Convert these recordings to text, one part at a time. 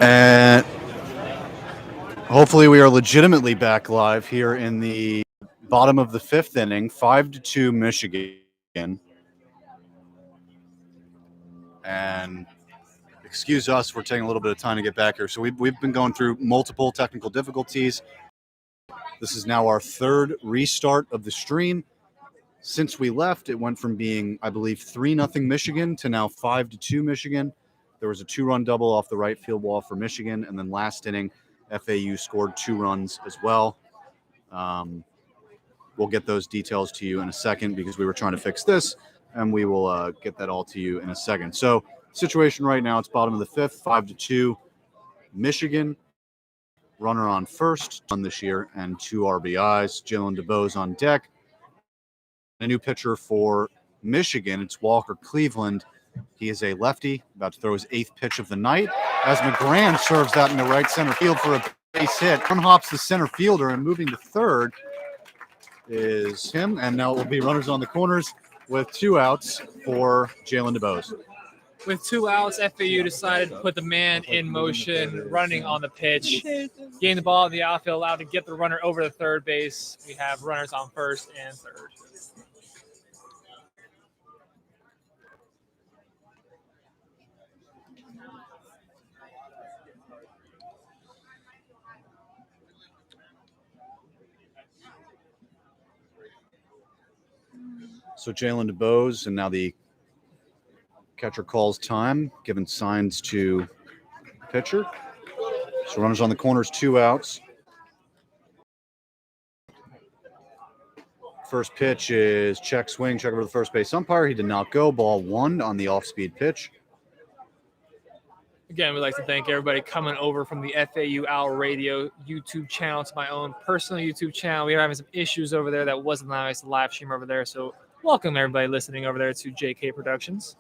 And hopefully we are legitimately back live here in the bottom of the fifth inning, 5-2 Michigan. And excuse us, we're taking a little bit of time to get back here. So we've been going through multiple technical difficulties. This is now our third restart of the stream. Since we left, it went from being, I believe, 3-0 Michigan to now 5-2 Michigan. There was a 2-run double off the right field wall for Michigan, and then last inning, FAU scored 2 runs as well. We'll get those details to you in a second because we were trying to fix this, and we will get that all to you in a second. So, situation right now, it's bottom of the fifth, 5-2 Michigan. Runner on first on this year and 2 RBIs. Jalen Jones on deck. A new pitcher for Michigan, it's Walker Cleveland. He is a lefty, about to throw his 8th pitch of the night, as McGran serves that into right center field for a base hit. Unhops the center fielder, and moving to third is him, and now it will be runners on the corners with 2 outs for Jalen Jones. With 2 outs, FAU decided to put the man in motion, running on the pitch, getting the ball in the outfield, allowed to get the runner over to third base. We have runners on first and third. So Jalen Jones, and now the catcher calls time, giving signs to pitcher. So runners on the corners, 2 outs. First pitch is check swing, check over the first base umpire. He did not go. Ball 1 on the off-speed pitch. Again, we'd like to thank everybody coming over from the FAU Owl Radio YouTube channel to my own personal YouTube channel. We are having some issues over there that wasn't allowing us to live stream over there. So welcome everybody listening over there to JK Productions.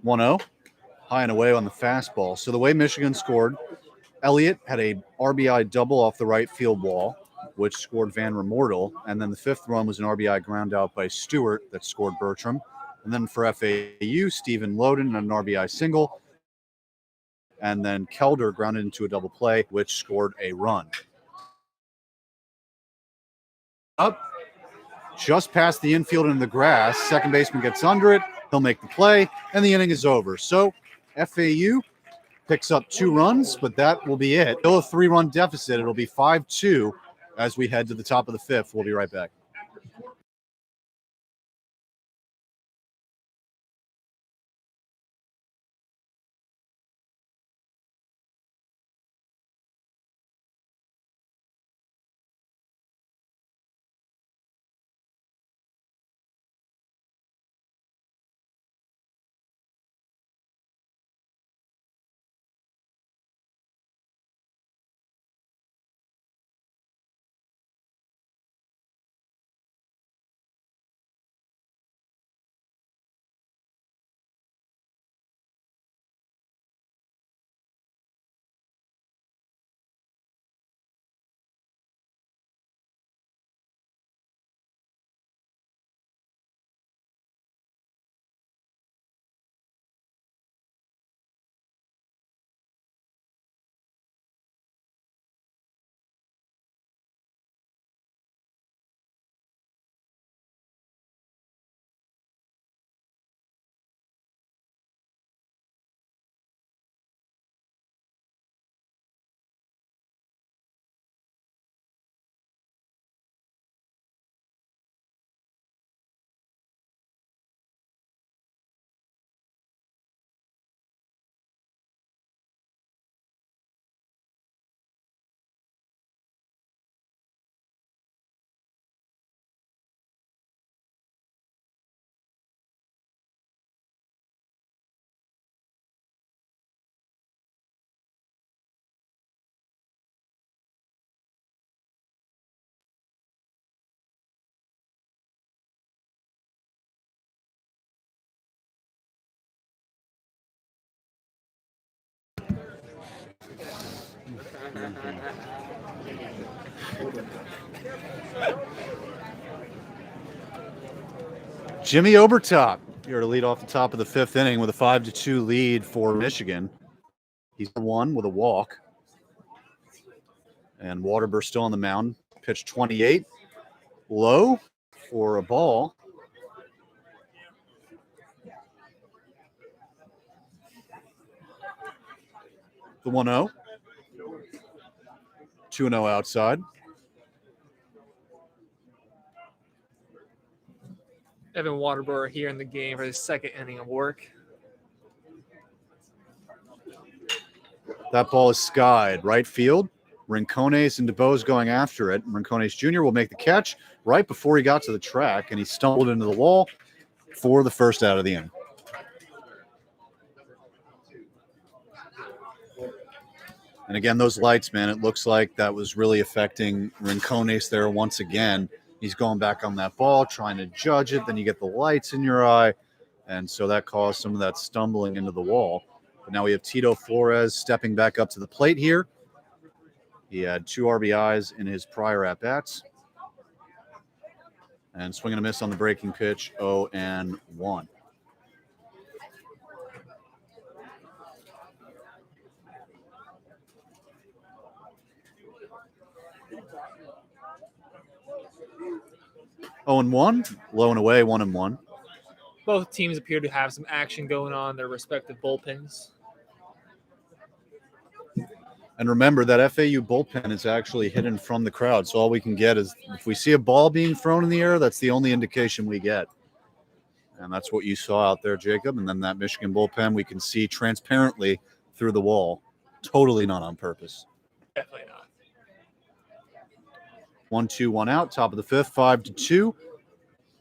1-0, high and away on the fastball. So the way Michigan scored, Elliott had a RBI double off the right field wall, which scored Van Remortel. And then the 5th run was an RBI ground out by Stewart that scored Bertram. And then for FAU, Stephen Loden an RBI single. And then Keller grounded into a double play, which scored a run. Up, just past the infield into the grass. Second baseman gets under it. He'll make the play, and the inning is over. So FAU picks up 2 runs, but that will be it. Still a 3-run deficit. It'll be 5-2 as we head to the top of the 5th. We'll be right back. Jimmy Obertop here to lead off the top of the 5th inning with a 5-2 lead for Michigan. He's one with a walk. And Waterbury still on the mound. Pitch 28. Low for a ball. The 1-0. 2-0 outside. Evan Waterbury here in the game for his second inning of work. That ball is skied right field. Rincones and DeBose going after it. Rincones Jr. will make the catch right before he got to the track, and he stumbled into the wall for the first out of the inning. And again, those lights, man, it looks like that was really affecting Rincones there once again. He's going back on that ball, trying to judge it. Then you get the lights in your eye. And so that caused some of that stumbling into the wall. But now we have Tito Flores stepping back up to the plate here. He had 2 RBIs in his prior at-bats. And swing and a miss on the breaking pitch, 0-1. Oh and 1, low and away, 1-1. Both teams appear to have some action going on in their respective bullpens. And remember, that FAU bullpen is actually hidden from the crowd. So all we can get is, if we see a ball being thrown in the air, that's the only indication we get. And that's what you saw out there, Jacob. And then that Michigan bullpen, we can see transparently through the wall. Totally not on purpose. Definitely not. 1-2, 1 out, top of the 5th, 5-2.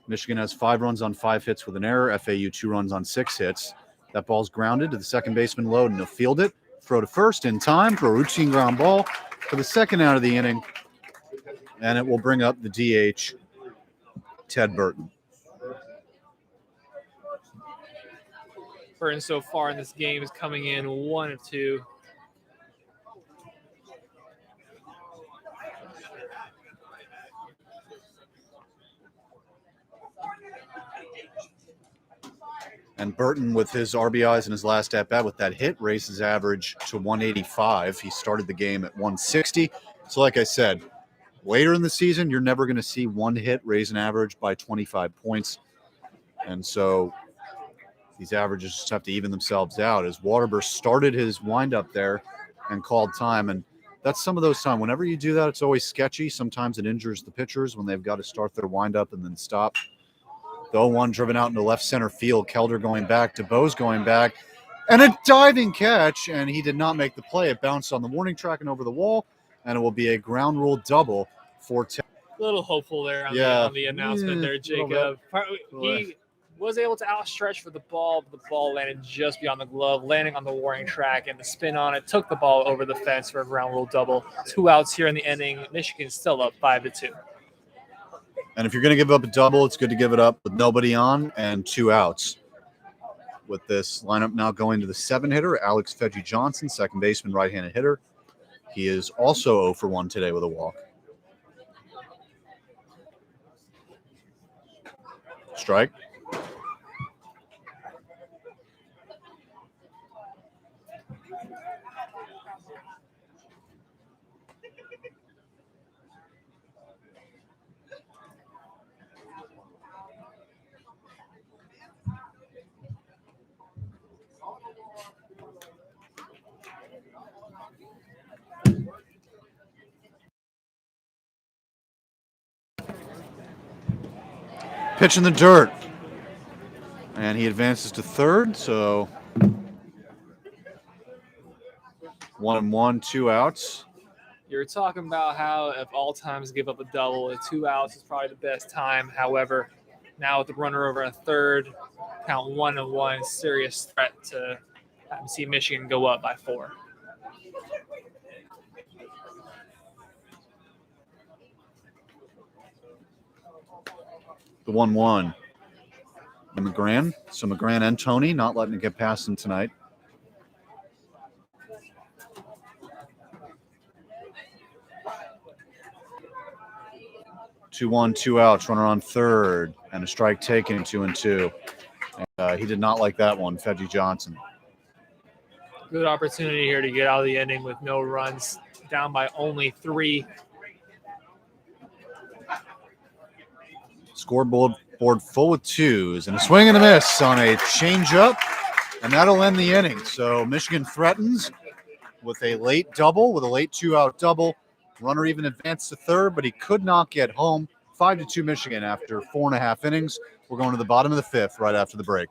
Michigan has 5 runs on 5 hits with an error. FAU 2 runs on 6 hits. That ball's grounded to the second baseman, Loden. He'll field it, throw to first in time for a routine ground ball for the second out of the inning. And it will bring up the DH, Ted Burton. Burton so far in this game is coming in 1 of 2. And Burton, with his RBIs in his last at-bat with that hit, raised his average to 185. He started the game at 160. So like I said, later in the season, you're never going to see one hit raise an average by 25 points. And so these averages just have to even themselves out. As Waterbury started his windup there and called time. And that's some of those times. Whenever you do that, it's always sketchy. Sometimes it injures the pitchers when they've got to start their windup and then stop. The 0-1 driven out into left center field. Keller going back, DeBose going back, and a diving catch, and he did not make the play. It bounced on the warning track and over the wall, and it will be a ground rule double for Ted. A little hopeful there on the announcement there, Jacob. He was able to outstretch for the ball, but the ball landed just beyond the glove, landing on the warning track, and the spin on it took the ball over the fence for a ground rule double. 2 outs here in the inning. Michigan still up 5-2. And if you're going to give up a double, it's good to give it up with nobody on and 2 outs. With this lineup now going to the 7-hitter, Alex Fedgy Johnson, second baseman, right-handed hitter. He is also 0 for 1 today with a walk. Strike. Pitch in the dirt. And he advances to third, so 1-1, 2 outs. You're talking about how if all times give up a double, 2 outs is probably the best time. However, now with the runner over a third, count 1-1, serious threat to see Michigan go up by 4. The 1-1. And McGran. So McGran and Tony not letting it get past him tonight. Two, 1, 2 outs. Runner on third. And a strike taken, 2-2. And he did not like that one, Fedgy Johnson. Good opportunity here to get out of the inning with no runs, down by only 3. Scoreboard full with 2s and a swing and a miss on a changeup, and that'll end the inning. So Michigan threatens with a late double, with a late 2-out double. Runner even advanced to third, but he could not get home. 5-2 Michigan after 4.5 innings. We're going to the bottom of the 5th right after the break.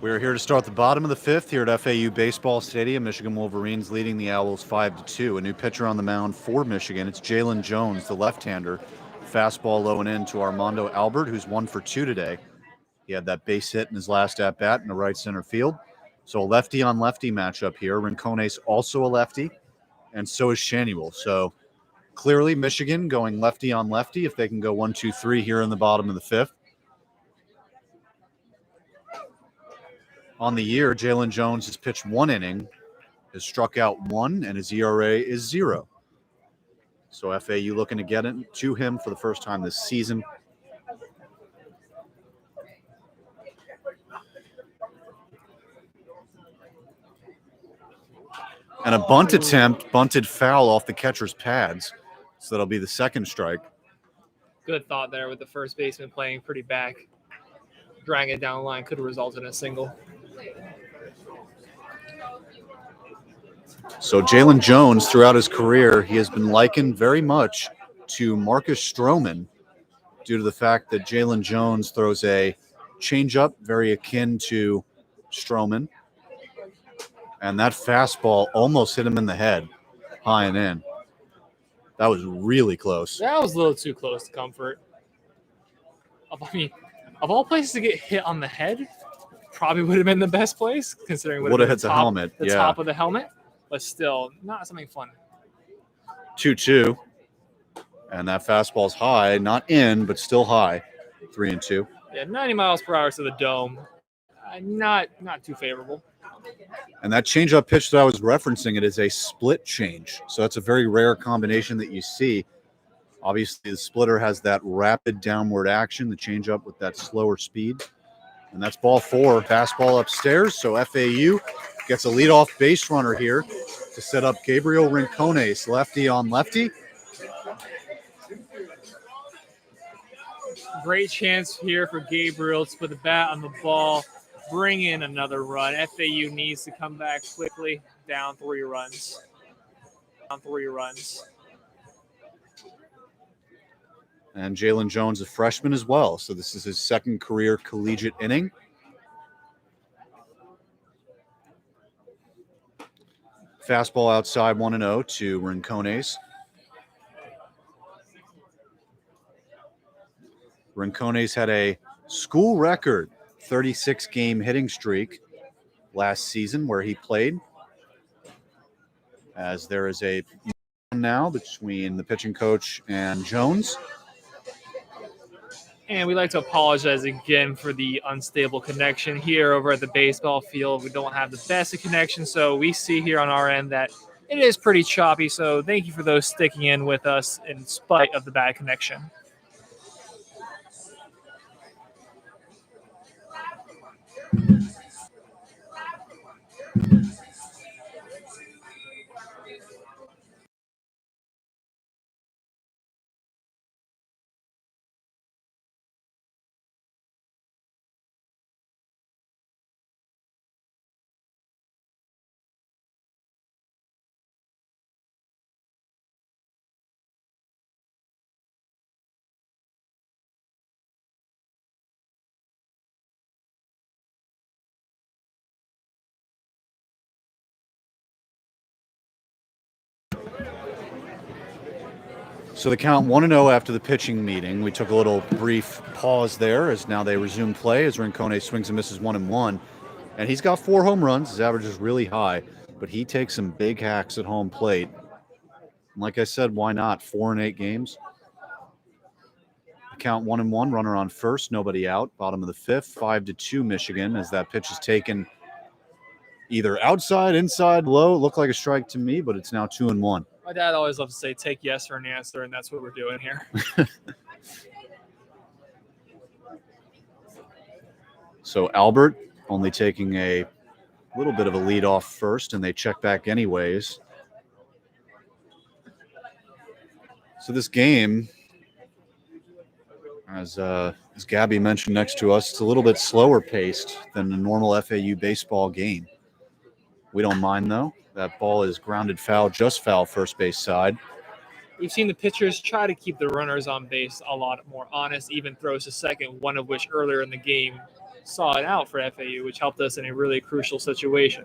We're here to start the bottom of the 5th here at FAU Baseball Stadium. Michigan Wolverines leading the Owls 5-2. A new pitcher on the mound for Michigan. It's Jalen Jones, the left-hander. Fastball low and in to Armando Albert, who's 1 for 2 today. He had that base hit in his last at-bat in the right center field. So a lefty-on-lefty matchup here. Rincone's also a lefty, and so is Shanuel. So clearly Michigan going lefty-on-lefty if they can go 1-2-3 here in the bottom of the 5th. On the year, Jalen Jones has pitched 1 inning, has struck out 1, and his ERA is 0. So FAU looking to get it to him for the first time this season. And a bunt attempt, bunted foul off the catcher's pads. So that'll be the second strike. Good thought there with the first baseman playing pretty back. Dragging it down the line could have resulted in a single. So Jalen Jones, throughout his career, he has been likened very much to Marcus Stroman due to the fact that Jalen Jones throws a changeup very akin to Stroman. And that fastball almost hit him in the head, high and in. That was really close. That was a little too close to comfort. I mean, of all places to get hit on the head, probably would have been the best place, considering Would have hit the helmet. The top of the helmet, but still not something fun. 2-2. And that fastball's high, not in, but still high. 3-2. Yeah, 90 miles per hour to the dome. Not too favorable. And that changeup pitch that I was referencing, it is a split change. So that's a very rare combination that you see. Obviously, the splitter has that rapid downward action, the changeup with that slower speed. And that's ball 4, fastball upstairs. So FAU gets a leadoff base runner here to set up Gabriel Rincones, lefty on lefty. Great chance here for Gabriel to put the bat on the ball, bring in another run. FAU needs to come back quickly, down 3 runs. And Jalen Jones, a freshman as well. So this is his second career collegiate inning. Fastball outside 1-0 to Rincones. Rincones had a school record 36-game hitting streak last season where he played. As there is a now between the pitching coach and Jones. And we'd like to apologize again for the unstable connection here over at the baseball field. We don't have the best of connection, so we see here on our end that it is pretty choppy. So thank you for those sticking in with us in spite of the bad connection. So the count 1-0 after the pitching meeting. We took a little brief pause there as now they resume play as Rincones swings and misses 1-1. And he's got 4 home runs. His average is really high, but he takes some big hacks at home plate. And like I said, why not? 4 in 8 games. The count 1-1, runner on first, nobody out. Bottom of the 5th, 5-2 Michigan as that pitch is taken either outside, inside, low. It looked like a strike to me, but it's now 2-1. My dad always loves to say, take yes for an answer, and that's what we're doing here. So Albert only taking a little bit of a lead off first, and they check back anyways. So this game, as Gabby mentioned next to us, it's a little bit slower paced than a normal FAU baseball game. We don't mind, though. That ball is grounded foul, just foul first base side. We've seen the pitchers try to keep the runners on base a lot more honest, even throws to second, one of which earlier in the game saw it out for FAU, which helped us in a really crucial situation.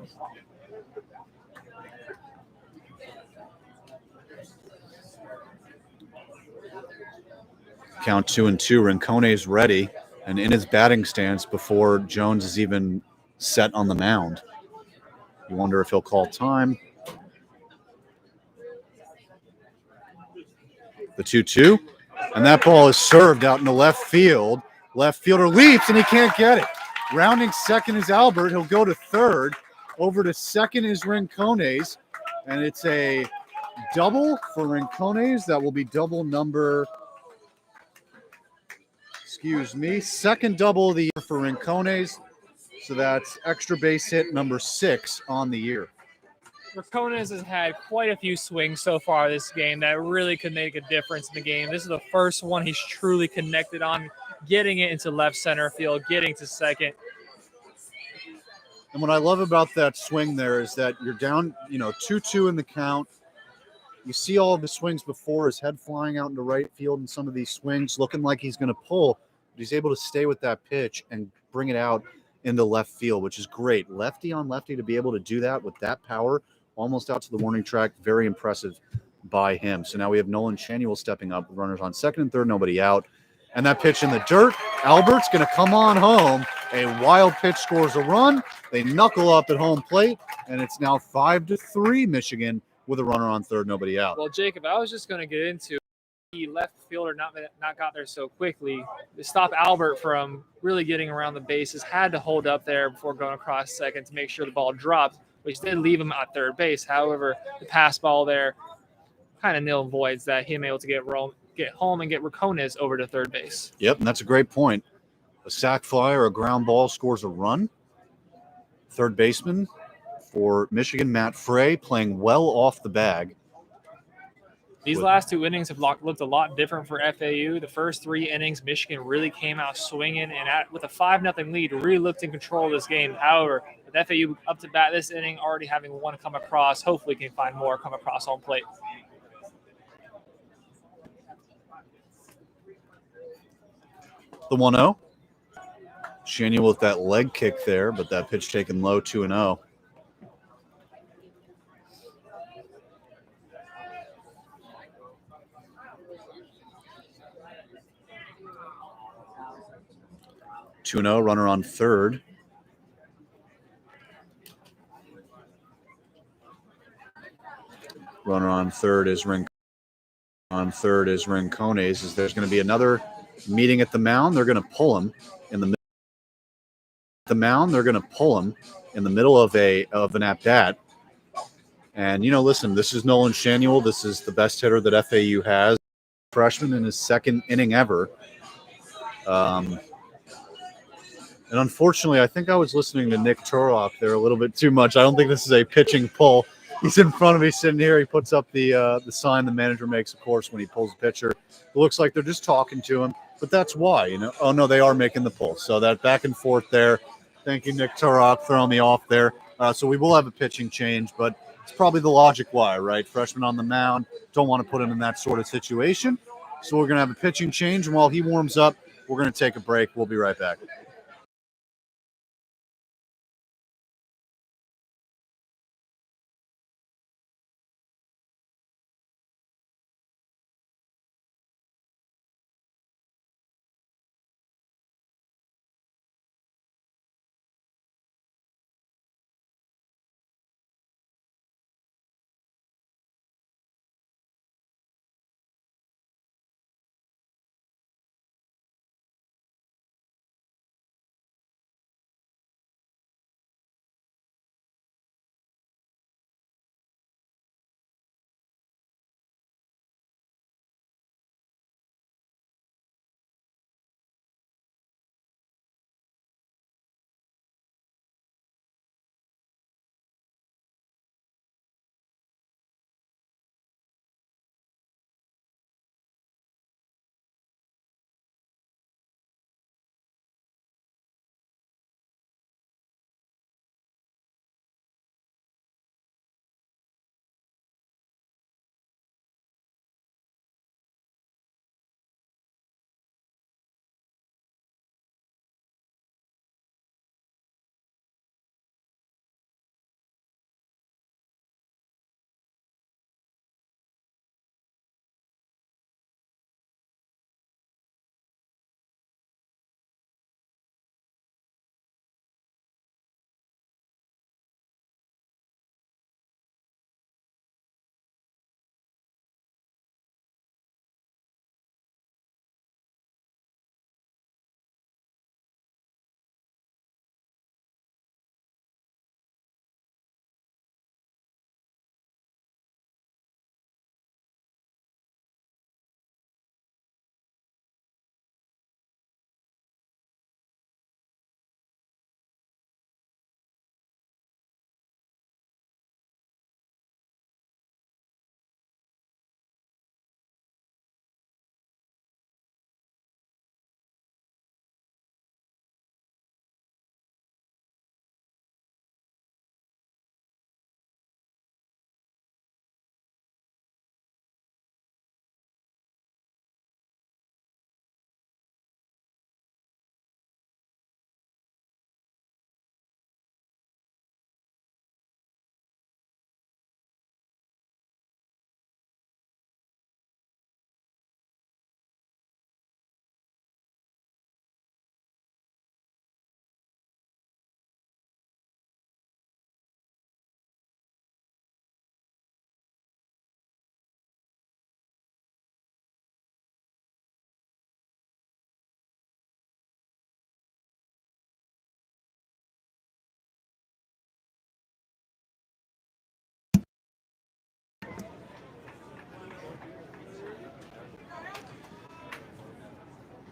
Count 2-2. Rincones ready and in his batting stance before Jones is even set on the mound. You wonder if he'll call time. The 2-2. And that ball is served out into left field. Left fielder leaps and he can't get it. Rounding second is Albert. He'll go to third. Over to second is Rincones. And it's a double for Rincones. That will be double number, second double of the year for Rincones. So that's extra base hit number 6 on the year. Rincones has had quite a few swings so far this game that really could make a difference in the game. This is the first one he's truly connected on, getting it into left center field, getting to second. And what I love about that swing there is that you're down, 2-2 in the count. You see all of the swings before, his head flying out into right field in some of these swings, looking like he's going to pull. But he's able to stay with that pitch and bring it out into left field, which is great. Lefty on lefty to be able to do that with that power, almost out to the warning track. Very impressive by him. So now we have Nolan Shanuel stepping up. Runners on second and third, nobody out. And that pitch in the dirt, Albert's going to come on home. A wild pitch scores a run. They knuckle up at home plate, and it's now 5-3 Michigan with a runner on third, nobody out. Well, Jacob, I was just going to get into the left fielder not got there so quickly to stop Albert from really getting around the bases. Had to hold up there before going across second to make sure the ball dropped, which did leave him at third base. However, the pass ball there kind of nil voids that him able to get home and get Racones over to third base. Yep, and that's a great point. A sac fly or a ground ball scores a run. Third baseman for Michigan, Matt Frey, playing well off the bag. These last two innings have looked a lot different for FAU. The first 3 innings, Michigan really came out swinging and with a 5-0 lead, really looked in control of this game. However, with FAU up to bat this inning, already having one come across, hopefully can find more come across home plate. The 1-0. Shanuel with that leg kick there, but that pitch taken low, 2-0. Runner on third. Runner on third is Rincones. Is there's going to be another meeting at the mound. They're going to pull him in the mound. They're going to pull him in the middle of an at bat. And listen, this is Nolan Shanuel. This is the best hitter that FAU has. Freshman in his second inning ever. And unfortunately, I think I was listening to Nick Turok there a little bit too much. I don't think this is a pitching pull. He's in front of me sitting here. He puts up the sign the manager makes, of course, when he pulls the pitcher. It looks like they're just talking to him, but that's why, Oh, no, they are making the pull. So that back and forth there. Thank you, Nick Turok, throwing me off there. So we will have a pitching change, but it's probably the logic why, right? Freshman on the mound, don't want to put him in that sort of situation. So we're going to have a pitching change, and while he warms up, we're going to take a break. We'll be right back.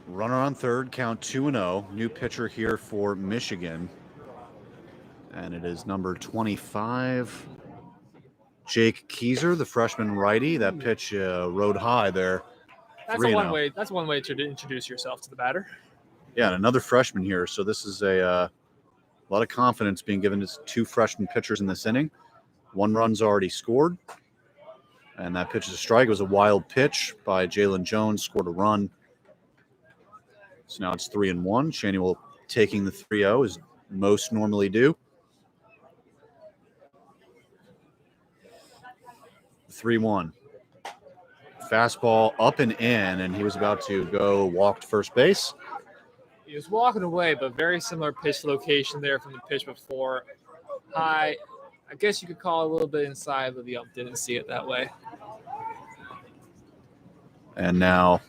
Runner on third, count 2-0. New pitcher here for Michigan. And it is number 25, Jake Keyser, the freshman righty. That pitch rode high there. That's one way. That's one way to introduce yourself to the batter. Yeah, and another freshman here. So this is a lot of confidence being given to two freshman pitchers in this inning. One run's already scored. And that pitch is a strike. It was a wild pitch by Jalen Jones, scored a run. So now it's 3-1. Shanuel taking the 3-0 as most normally do. 3-1. Fastball up and in, and he was about to go walk to first base. He was walking away, but very similar pitch location there from the pitch before. High, I guess you could call it a little bit inside, but the ump didn't see it that way. And now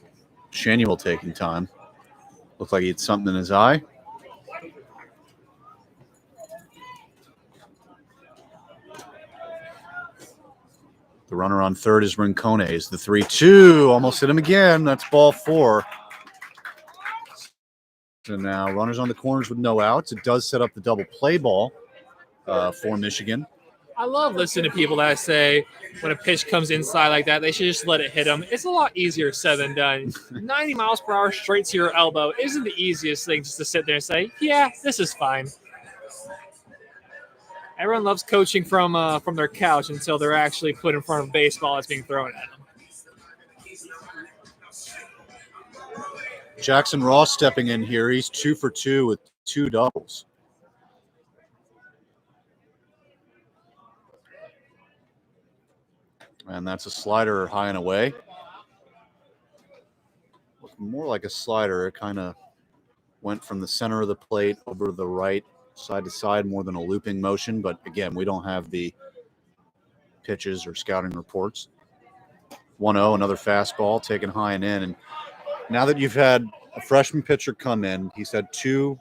Shanuel taking time. Looked like he had something in his eye. The runner on third is Rincones. The 3-2 almost hit him again. That's ball 4. So now runners on the corners with no outs. It does set up the double play ball for Michigan. I love listening to people that say when a pitch comes inside like that, they should just let it hit them. It's a lot easier said than done. 90 miles per hour straight to your elbow isn't the easiest thing just to sit there and say, yeah, this is fine. Everyone loves coaching from their couch until they're actually put in front of a baseball that's being thrown at them. Jackson Ross stepping in here. He's 2 for 2 with 2 doubles. And that's a slider high and away. Looking more like a slider. It kind of went from the center of the plate over to the right, side to side, more than a looping motion. But again, we don't have the pitches or scouting reports. 1-0, another fastball taken high and in. And now that you've had a freshman pitcher come in, he's had 2,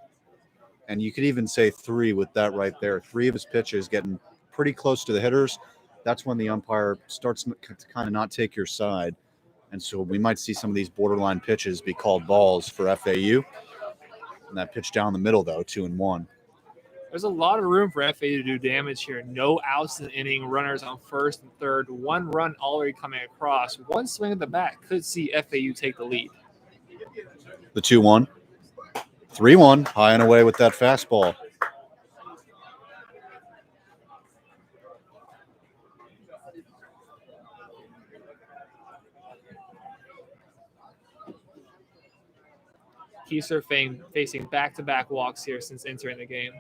and you could even say 3 with that right there. 3 of his pitches getting pretty close to the hitters. That's when the umpire starts to kind of not take your side. And so we might see some of these borderline pitches be called balls for FAU. And that pitch down the middle, though, 2-1. There's a lot of room for FAU to do damage here. No outs in the inning, runners on first and third, 1 run already coming across. One swing at the bat could see FAU take the lead. The 2-1. 3-1, high and away with that fastball. Keyser facing back-to-back walks here since entering the game.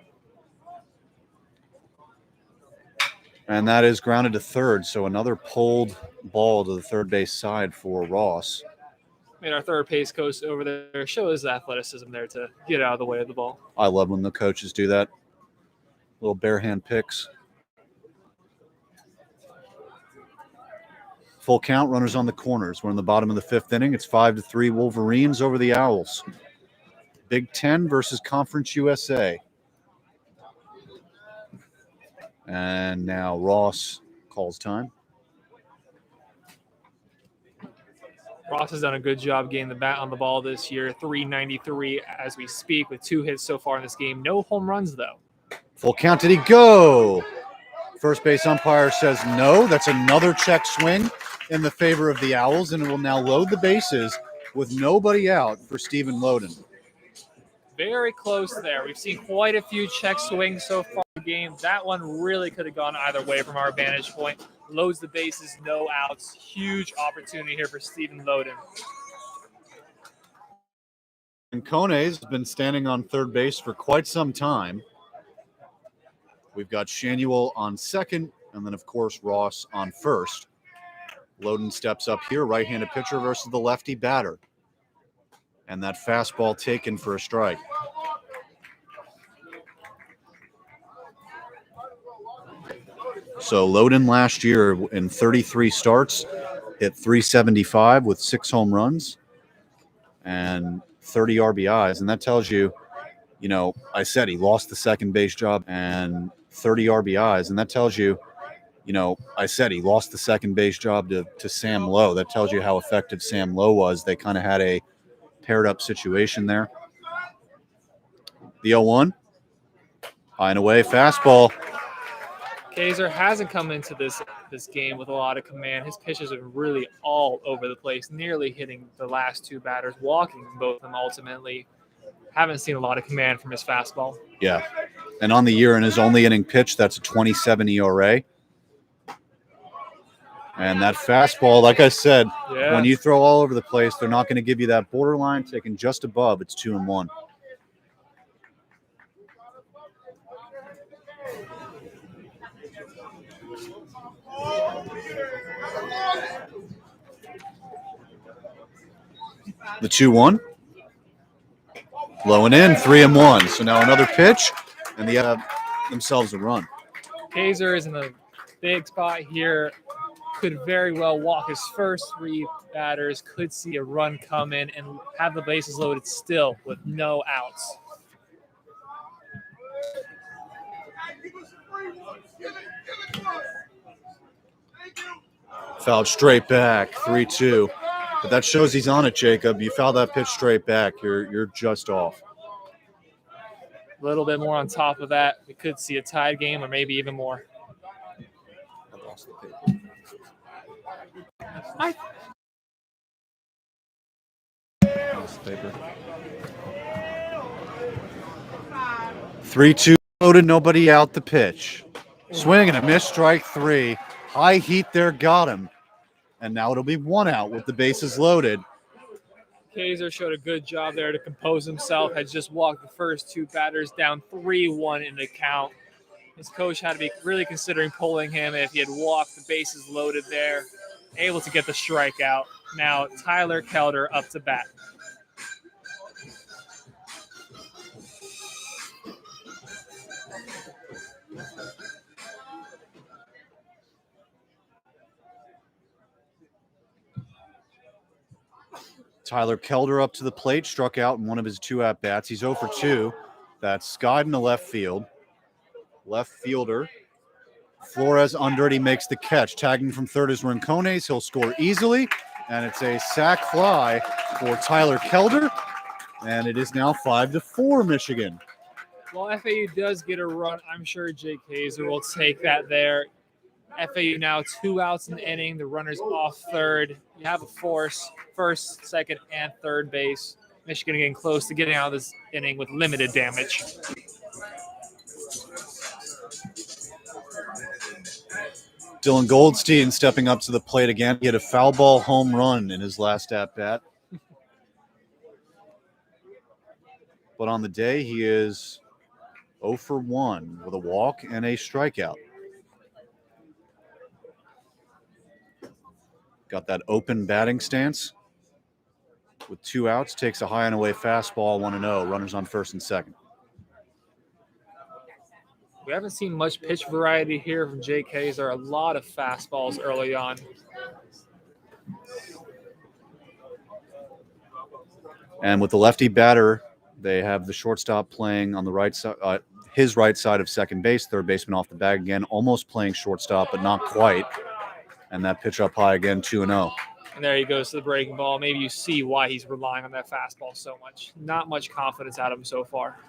And that is grounded to third, so another pulled ball to the third base side for Ross. And our third base coach over there shows athleticism there to get out of the way of the ball. I love when the coaches do that. Little bare hand picks. Full count, runners on the corners. We're in the bottom of the 5th inning. It's 5-3 Wolverines over the Owls. Big Ten versus Conference USA. And now Ross calls time. Ross has done a good job getting the bat on the ball this year. 393 as we speak with 2 hits so far in this game. No home runs, though. Full count. Did he go? First base umpire says no. That's another check swing in the favor of the Owls, and it will now load the bases with nobody out for Stephen Loden. Very close there. We've seen quite a few check swings so far in the game. That one really could have gone either way from our vantage point. Loads the bases, no outs. Huge opportunity here for Stephen Loden. And Kone's been standing on third base for quite some time. We've got Shanuel on second, and then, of course, Ross on first. Loden steps up here, right-handed pitcher versus the lefty batter. And that fastball taken for a strike. So Loden last year in 33 starts hit .375 with 6 home runs and 30 RBIs. And that tells you, I said he lost the second base job and 30 RBIs. And that tells you, I said he lost the second base job to Sam Lowe. That tells you how effective Sam Lowe was. They kind of had a paired up situation there. The 0-1. High and away fastball. Kaiser hasn't come into this game with a lot of command. His pitches are really all over the place, nearly hitting the last two batters, walking both of them ultimately. Haven't seen a lot of command from his fastball. Yeah. And on the year in his only inning pitch, that's a 27 ERA. And that fastball, like I said, when you throw all over the place, they're not going to give you that borderline. Taking just above, it's 2-1. The 2-1. Low and in, 3-1. So now another pitch, and they have themselves a run. Kaiser is in a big spot here. Could very well walk his first three batters, could see a run come in and have the bases loaded still with no outs. Fouled straight back, 3-2. But that shows he's on it, Jacob. You foul that pitch straight back, you're just off. A little bit more on top of that. We could see a tied game or maybe even more. I lost the paper. 3-2 loaded, nobody out the pitch. Swing and a miss, strike 3. High heat there, got him. And now it'll be 1 out with the bases loaded. Kaiser showed a good job there to compose himself. Had just walked the first two batters down 3-1 in the count. His coach had to be really considering pulling him if he had walked the bases loaded there. Able to get the strikeout. Now Tyler Keller up to bat. Tyler Kelder up to the plate, struck out in one of his 2 at-bats. He's 0 for 2. That's skied in the left field. Left fielder. Flores under it. He makes the catch. Tagging from third is Rincones. He'll score easily. And it's a sac fly for Tyler Kelder. And it is now 5-4 Michigan. Well, FAU does get a run. I'm sure Jake Kaiser will take that there. FAU now 2 outs in the inning. The runner's off third. You have a force, first, second, and third base. Michigan getting close to getting out of this inning with limited damage. Dylan Goldstein stepping up to the plate again. He had a foul ball home run in his last at-bat. But on the day, he is 0 for 1 with a walk and a strikeout. Got that open batting stance with 2 outs. Takes a high and away fastball, 1-0. Runners on first and second. We haven't seen much pitch variety here from Jake Kaiser. A lot of fastballs early on. And with the lefty batter, they have the shortstop playing on the right side, his right side of second base. Third baseman off the bag again, almost playing shortstop, but not quite. And that pitch up high again, 2-0. And there he goes to the breaking ball. Maybe you see why he's relying on that fastball so much. Not much confidence out of him so far.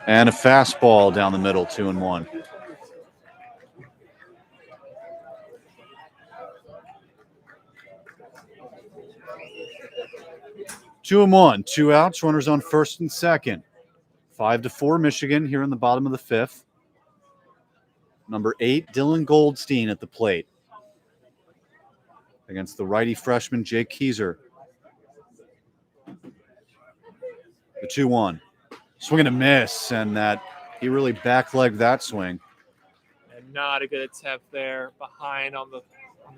And a fastball down the middle, 2-1. Two and one, 2 outs, runners on first and second. 5-4 Michigan here in the bottom of the 5th. Number 8, Dylan Goldstein at the plate against the righty freshman Jake Kaiser. The 2-1. Swing and a miss, and that he really backlegged that swing. And not a good attempt there. Behind on the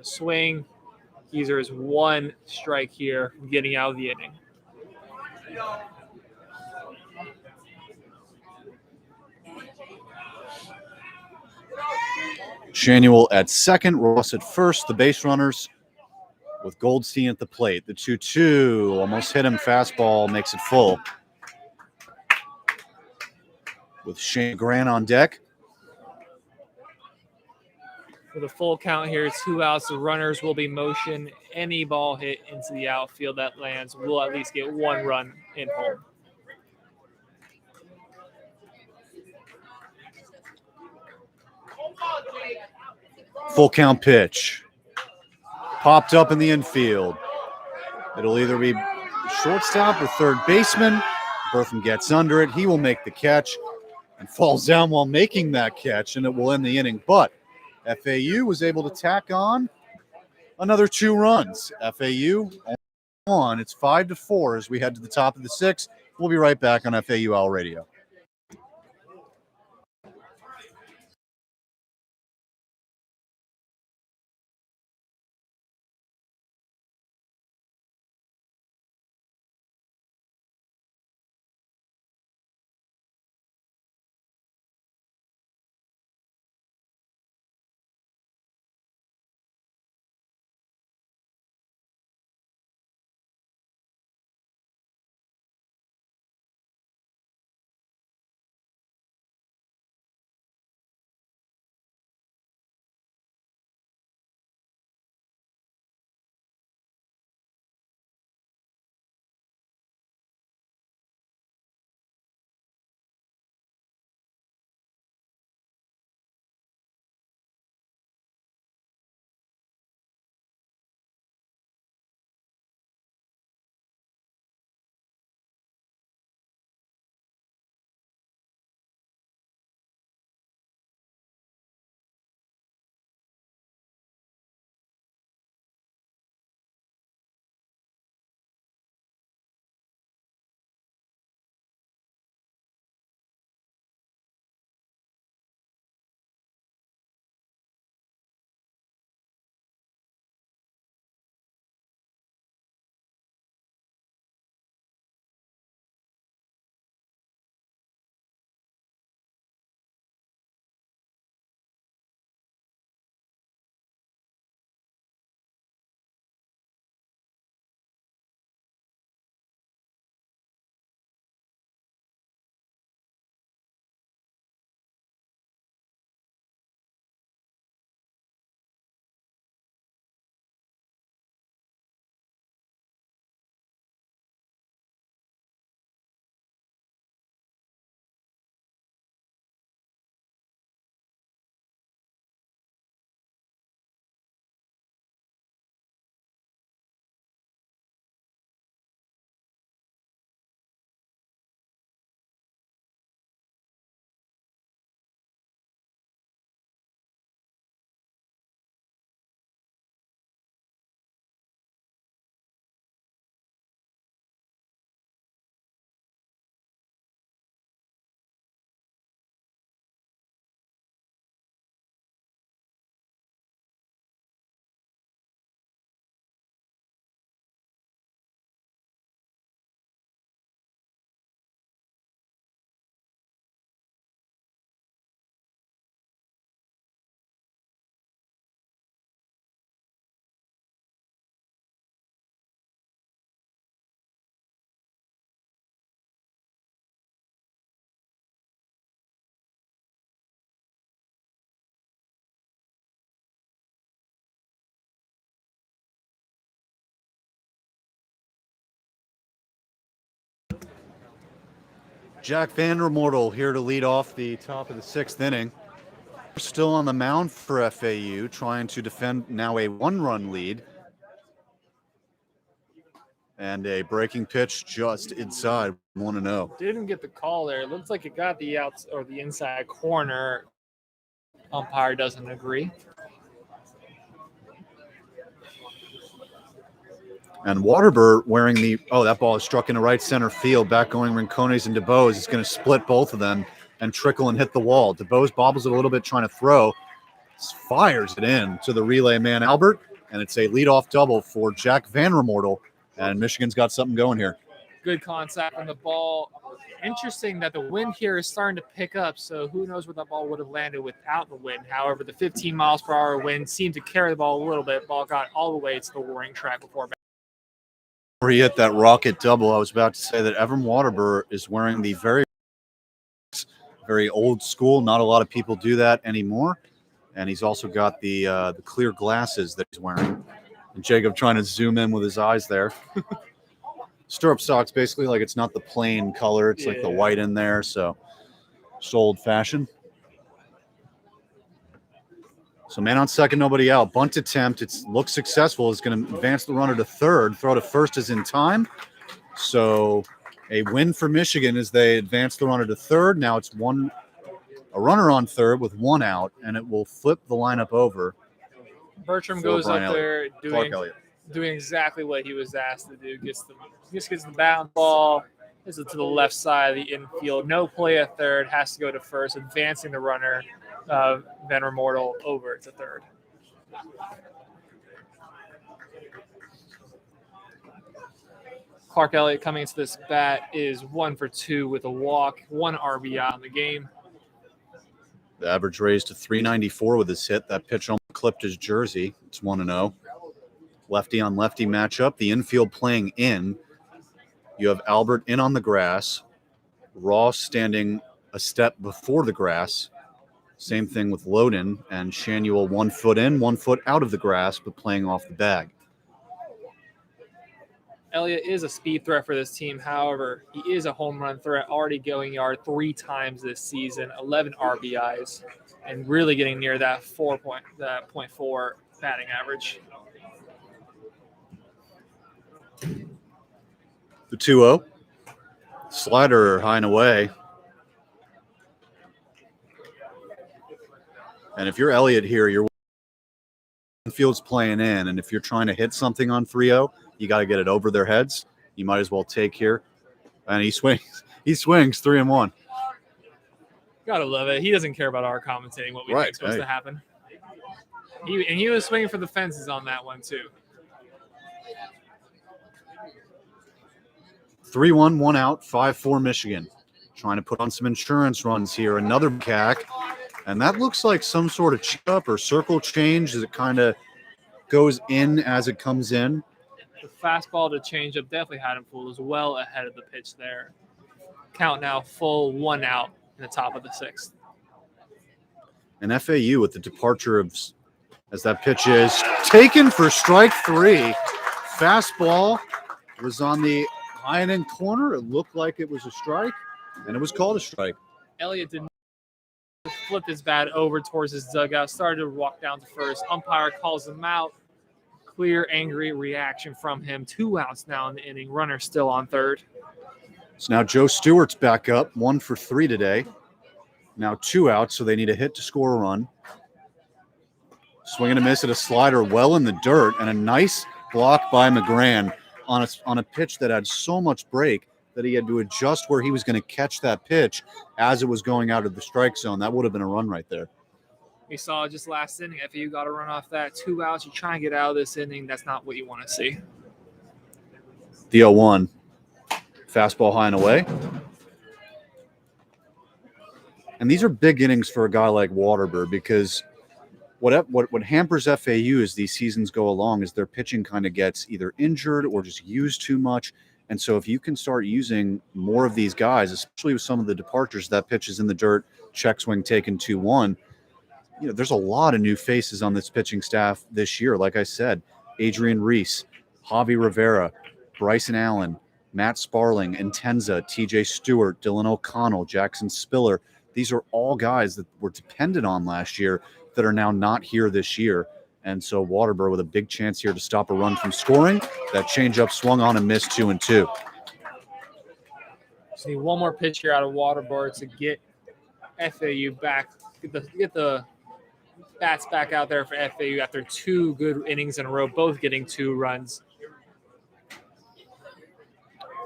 swing. Kaiser is 1 strike here from getting out of the inning. Shanuel at second, Ross at first. The base runners with Goldstein at the plate. The 2-2 almost hit him. Fastball makes it full. with Shane Grant on deck. With a full count here, 2 outs. The runners will be motion. Any ball hit into the outfield that lands will at least get 1 run in home. Full count pitch. Popped up in the infield. It'll either be shortstop or third baseman. Bertham gets under it. He will make the catch and falls down while making that catch, and it will end the inning. But FAU was able to tack on another 2 runs. FAU on. It's 5-4 as we head to the top of the 6th. We'll be right back on FAU Owl Radio. Jack Vandermortel here to lead off the top of the 6th inning. We're still on the mound for FAU, trying to defend now a 1-run lead. And a breaking pitch just inside 1-0. Didn't get the call there. It looks like it got the outs or the inside corner. Umpire doesn't agree. And Waterber wearing the, that ball is struck into right center field, back going Rincones and DeBose. It's going to split both of them and trickle and hit the wall. DeBose bobbles it a little bit trying to throw, fires it in to the relay man Albert, and it's a leadoff double for Jack Vandermortel, and Michigan's got something going here. Good contact on the ball. Interesting that the wind here is starting to pick up, so who knows where that ball would have landed without the wind. However, the 15 miles per hour wind seemed to carry the ball a little bit. Ball got all the way to the warning track before He hit that rocket double. I was about to say that Evan Waterber is wearing the very very old school. Not a lot of people do that anymore. And he's also got the clear glasses that he's wearing. And Jacob trying to zoom in with his eyes there. Stirrup socks, basically, like it's not the plain color. It's like the white in there. So just old-fashioned. So man on second, nobody out. Bunt attempt. It looks successful. It's going to advance the runner to third. Throw to first is in time. So a win for Michigan as they advance the runner to third. Now it's a runner on third with one out, and it will flip the lineup over. Bertram goes up there doing exactly what he was asked to do. Gets the bounce ball. Is it to the left side of the infield? No play at third. Has to go to first, advancing the runner. Van Remortel over to third. Clark Elliott coming into this bat is 1 for 2 with a walk, 1 RBI on the game. The average raised to 394 with his hit. That pitch almost clipped his jersey. It's 1-0. Lefty on lefty matchup. The infield playing in. You have Albert in on the grass. Ross standing a step before the grass. Same thing with Loden and Shanuel 1 foot in, 1 foot out of the grass, but playing off the bag. Elliott is a speed threat for this team. However, he is a home run threat, already going yard 3 times this season, 11 RBIs, and really getting near that 0.4 batting average. The 2-0. Slider high and away. And if you're Elliott here, your field's playing in, and if you're trying to hit something on 3-0, you got to get it over their heads. You might as well take here. And he swings. He swings 3-1. Gotta love it. He doesn't care about our commentating what we think is supposed to happen. He was swinging for the fences on that one too. 3-1, 1 out, 5-4 Michigan. Trying to put on some insurance runs here. Another cack. And that looks like some sort of chip or circle change as it kind of goes in as it comes in. The fastball to change up definitely had him fooled. It was well ahead of the pitch there. Count now full, 1 out in the top of the 6th. And FAU with the departure of, as that pitch is taken for strike 3. Fastball was on the high and in corner. It looked like it was a strike, and it was called a strike. Elliott did flip his bat over towards his dugout, started to walk down to first. Umpire calls him out. Clear, angry reaction from him. 2 outs now in the inning. Runner still on third. So now Joe Stewart's back up, 1 for 3 today. Now 2 outs, so they need a hit to score a run. Swing and a miss at a slider well in the dirt, and a nice block by McGran on a pitch that had so much break that he had to adjust where he was going to catch that pitch as it was going out of the strike zone. That would have been a run right there. We saw just last inning, if you got to run off that, 2 outs, you try and get out of this inning. That's not what you want to see. The 0-1. Fastball high and away. And these are big innings for a guy like Waterberg because what hampers FAU as these seasons go along is their pitching kind of gets either injured or just used too much. And so if you can start using more of these guys, especially with some of the departures, that pitch is in the dirt, check swing taken 2-1, there's a lot of new faces on this pitching staff this year. Like I said, Adrian Reese, Javi Rivera, Bryson Allen, Matt Sparling, Intenza, TJ Stewart, Dylan O'Connell, Jackson Spiller. These are all guys that were dependent on last year that are now not here this year. And so Waterberg with a big chance here to stop a run from scoring. That changeup swung on and missed 2-2. Just need one more pitch here out of Waterberg to get FAU back, get the bats back out there for FAU after 2 good innings in a row, both getting 2 runs.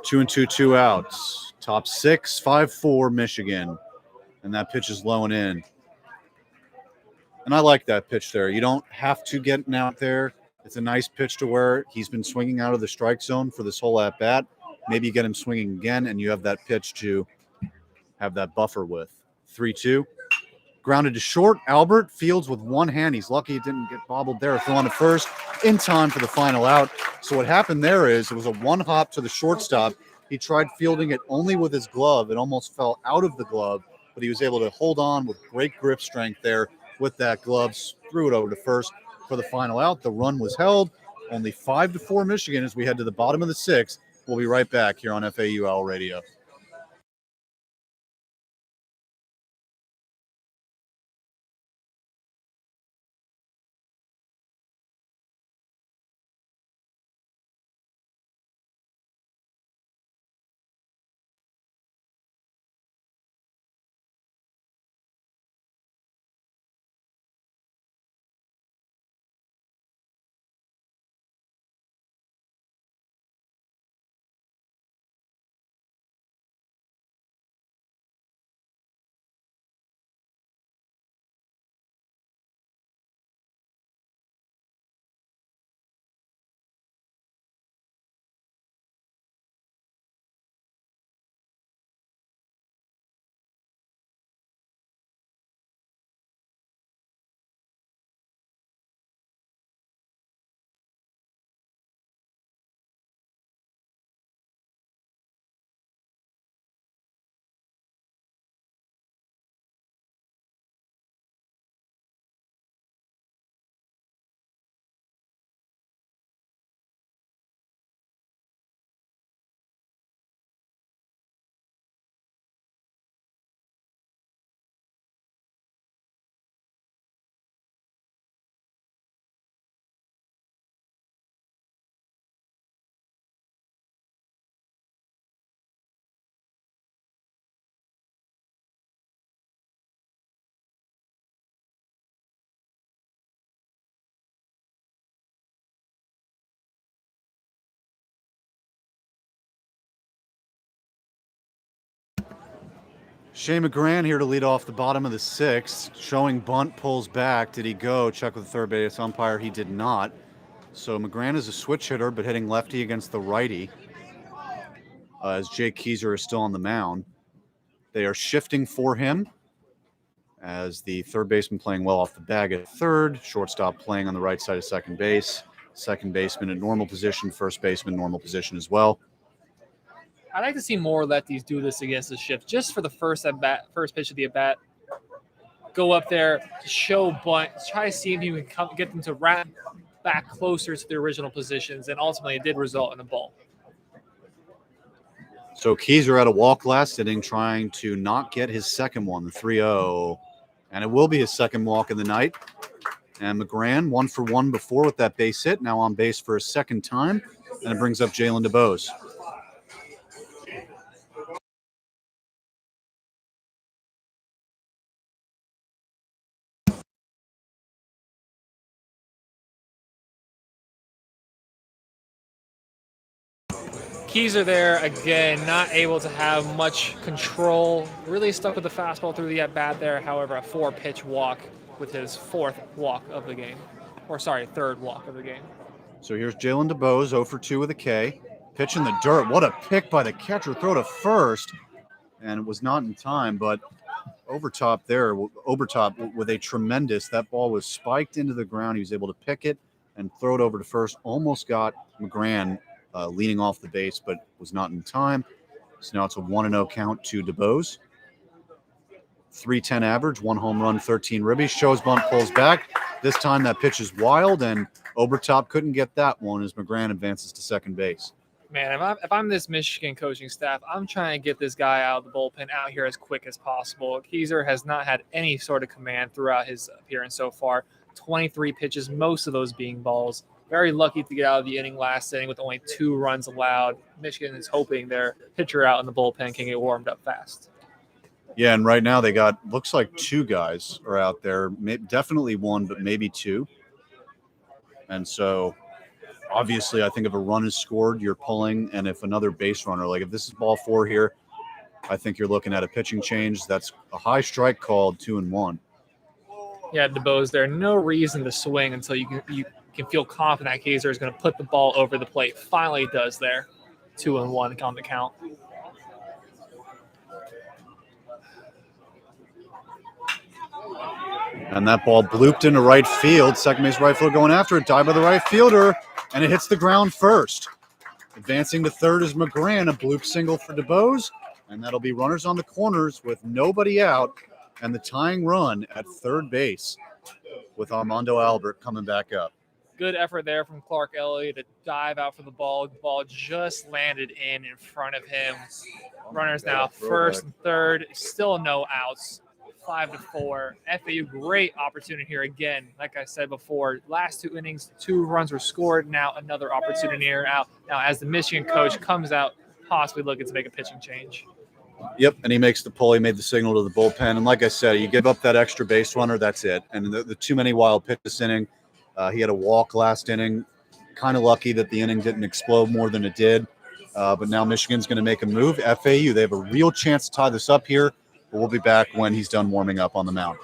2-2, 2 outs. Top 6, 5-4 Michigan. And that pitch is low and in. And I like that pitch there. You don't have to get it out there. It's a nice pitch to where he's been swinging out of the strike zone for this whole at-bat. Maybe you get him swinging again, and you have that pitch to have that buffer with. 3-2. Grounded to short. Albert fields with one hand. He's lucky he didn't get bobbled there. Throwing to first in time for the final out. So what happened there is it was a one hop to the shortstop. He tried fielding it only with his glove. It almost fell out of the glove, but he was able to hold on with great grip strength there with that glove, threw it over to first for the final out. The run was held. Only 5-4 Michigan as we head to the bottom of the sixth. We'll be right back here on FAU Owl Radio. Shea McGran here to lead off the bottom of the sixth. Showing bunt, pulls back. Did he go? Check with the third base umpire. He did not. So McGran is a switch hitter, but hitting lefty against the righty as Jake Keyser is still on the mound. They are shifting for him as the third baseman playing well off the bag at third. Shortstop playing on the right side of second base. Second baseman in normal position. First baseman normal position as well. I'd like to see more lefties do this against the shift, just for the first pitch of the at bat. Go up there, show bunt, try to see if you can get them to wrap back closer to the original positions, and ultimately it did result in a ball. So Keyser had a walk last inning, trying to not get his second one, the 3-0, and it will be his second walk of the night. And McGran 1 for 1 before with that base hit, now on base for a second time, and it brings up Jalen DeBose. Keyser there again, not able to have much control. Really stuck with the fastball through the at bat there. However, a 4-pitch walk with his third walk of the game. So here's Jalen DeBose, 0 for 2 with a K. Pitch in the dirt. What a pick by the catcher. Throw to first. And it was not in time, but Obertop with a tremendous, that ball was spiked into the ground. He was able to pick it and throw it over to first. Almost got McGran leading off the base, but was not in time. So now it's a 1-0 count to DeBose. 310 average, 1 home run, 13 ribbies. Shows bunt, pulls back. This time that pitch is wild, and Obertop couldn't get that one as McGran advances to second base. Man, if I'm this Michigan coaching staff, I'm trying to get this guy out of the bullpen out here as quick as possible. Keyser has not had any sort of command throughout his appearance so far. 23 pitches, most of those being balls. Very lucky to get out of the inning last inning with only 2 runs allowed. Michigan is hoping their pitcher out in the bullpen can get warmed up fast. Yeah, and right now they got, looks like 2 guys are out there. Definitely 1, but maybe 2. And so obviously I think if a run is scored, you're pulling. And if another base runner, like if this is ball 4 here, I think you're looking at a pitching change. That's a high strike called, 2-1. Yeah, DeBose there. No reason to swing until you can feel confident that Keyser is going to put the ball over the plate. Finally does there. 2-1 on the count. And that ball blooped into right field. Second base right fielder going after it. Dive by the right fielder, and it hits the ground first. Advancing to third is McGran. A bloop single for DeBose. And that'll be runners on the corners with nobody out and the tying run at third base with Armando Albert coming back up. Good effort there from Clark Elliott to dive out for the ball. The ball just landed in front of him. Runners now first and third. Still no outs. 5-4. FAU, great opportunity here again. Like I said before, last 2 innings, 2 runs were scored. Now another opportunity here out. Now as the Michigan coach comes out, possibly looking to make a pitching change. Yep, and he makes the pull. He made the signal to the bullpen. And like I said, you give up that extra base runner, that's it. And the too many wild pitches this inning. He had a walk last inning. Kind of lucky that the inning didn't explode more than it did. But now Michigan's going to make a move. FAU, they have a real chance to tie this up here. But we'll be back when he's done warming up on the mound.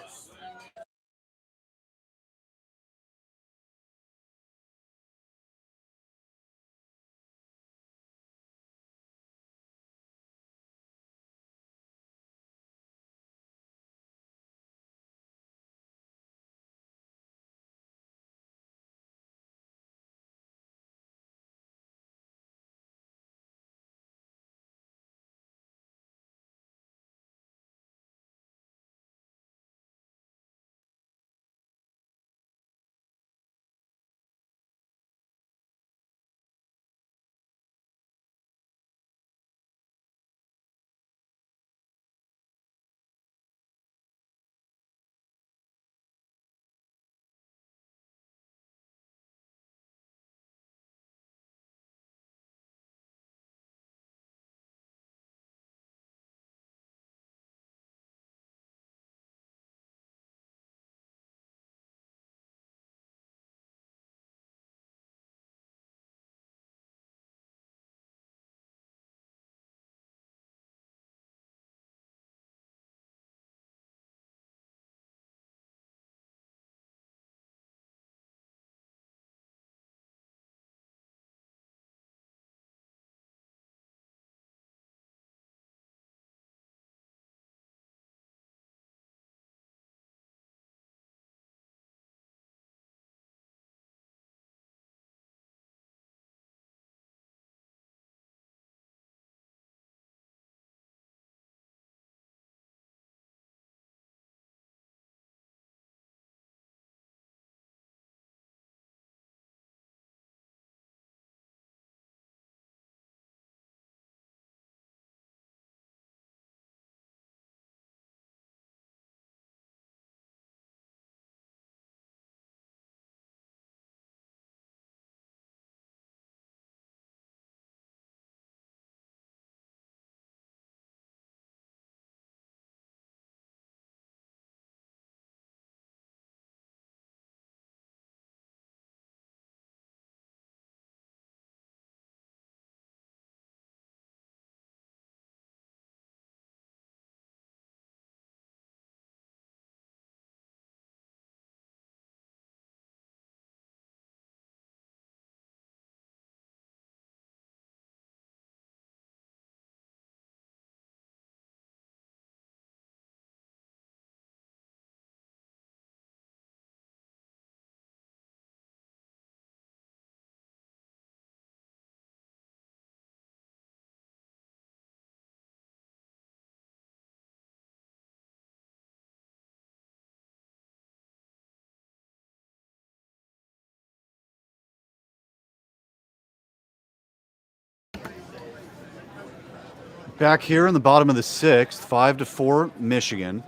Back here in the bottom of the 6th, 5-4 Michigan.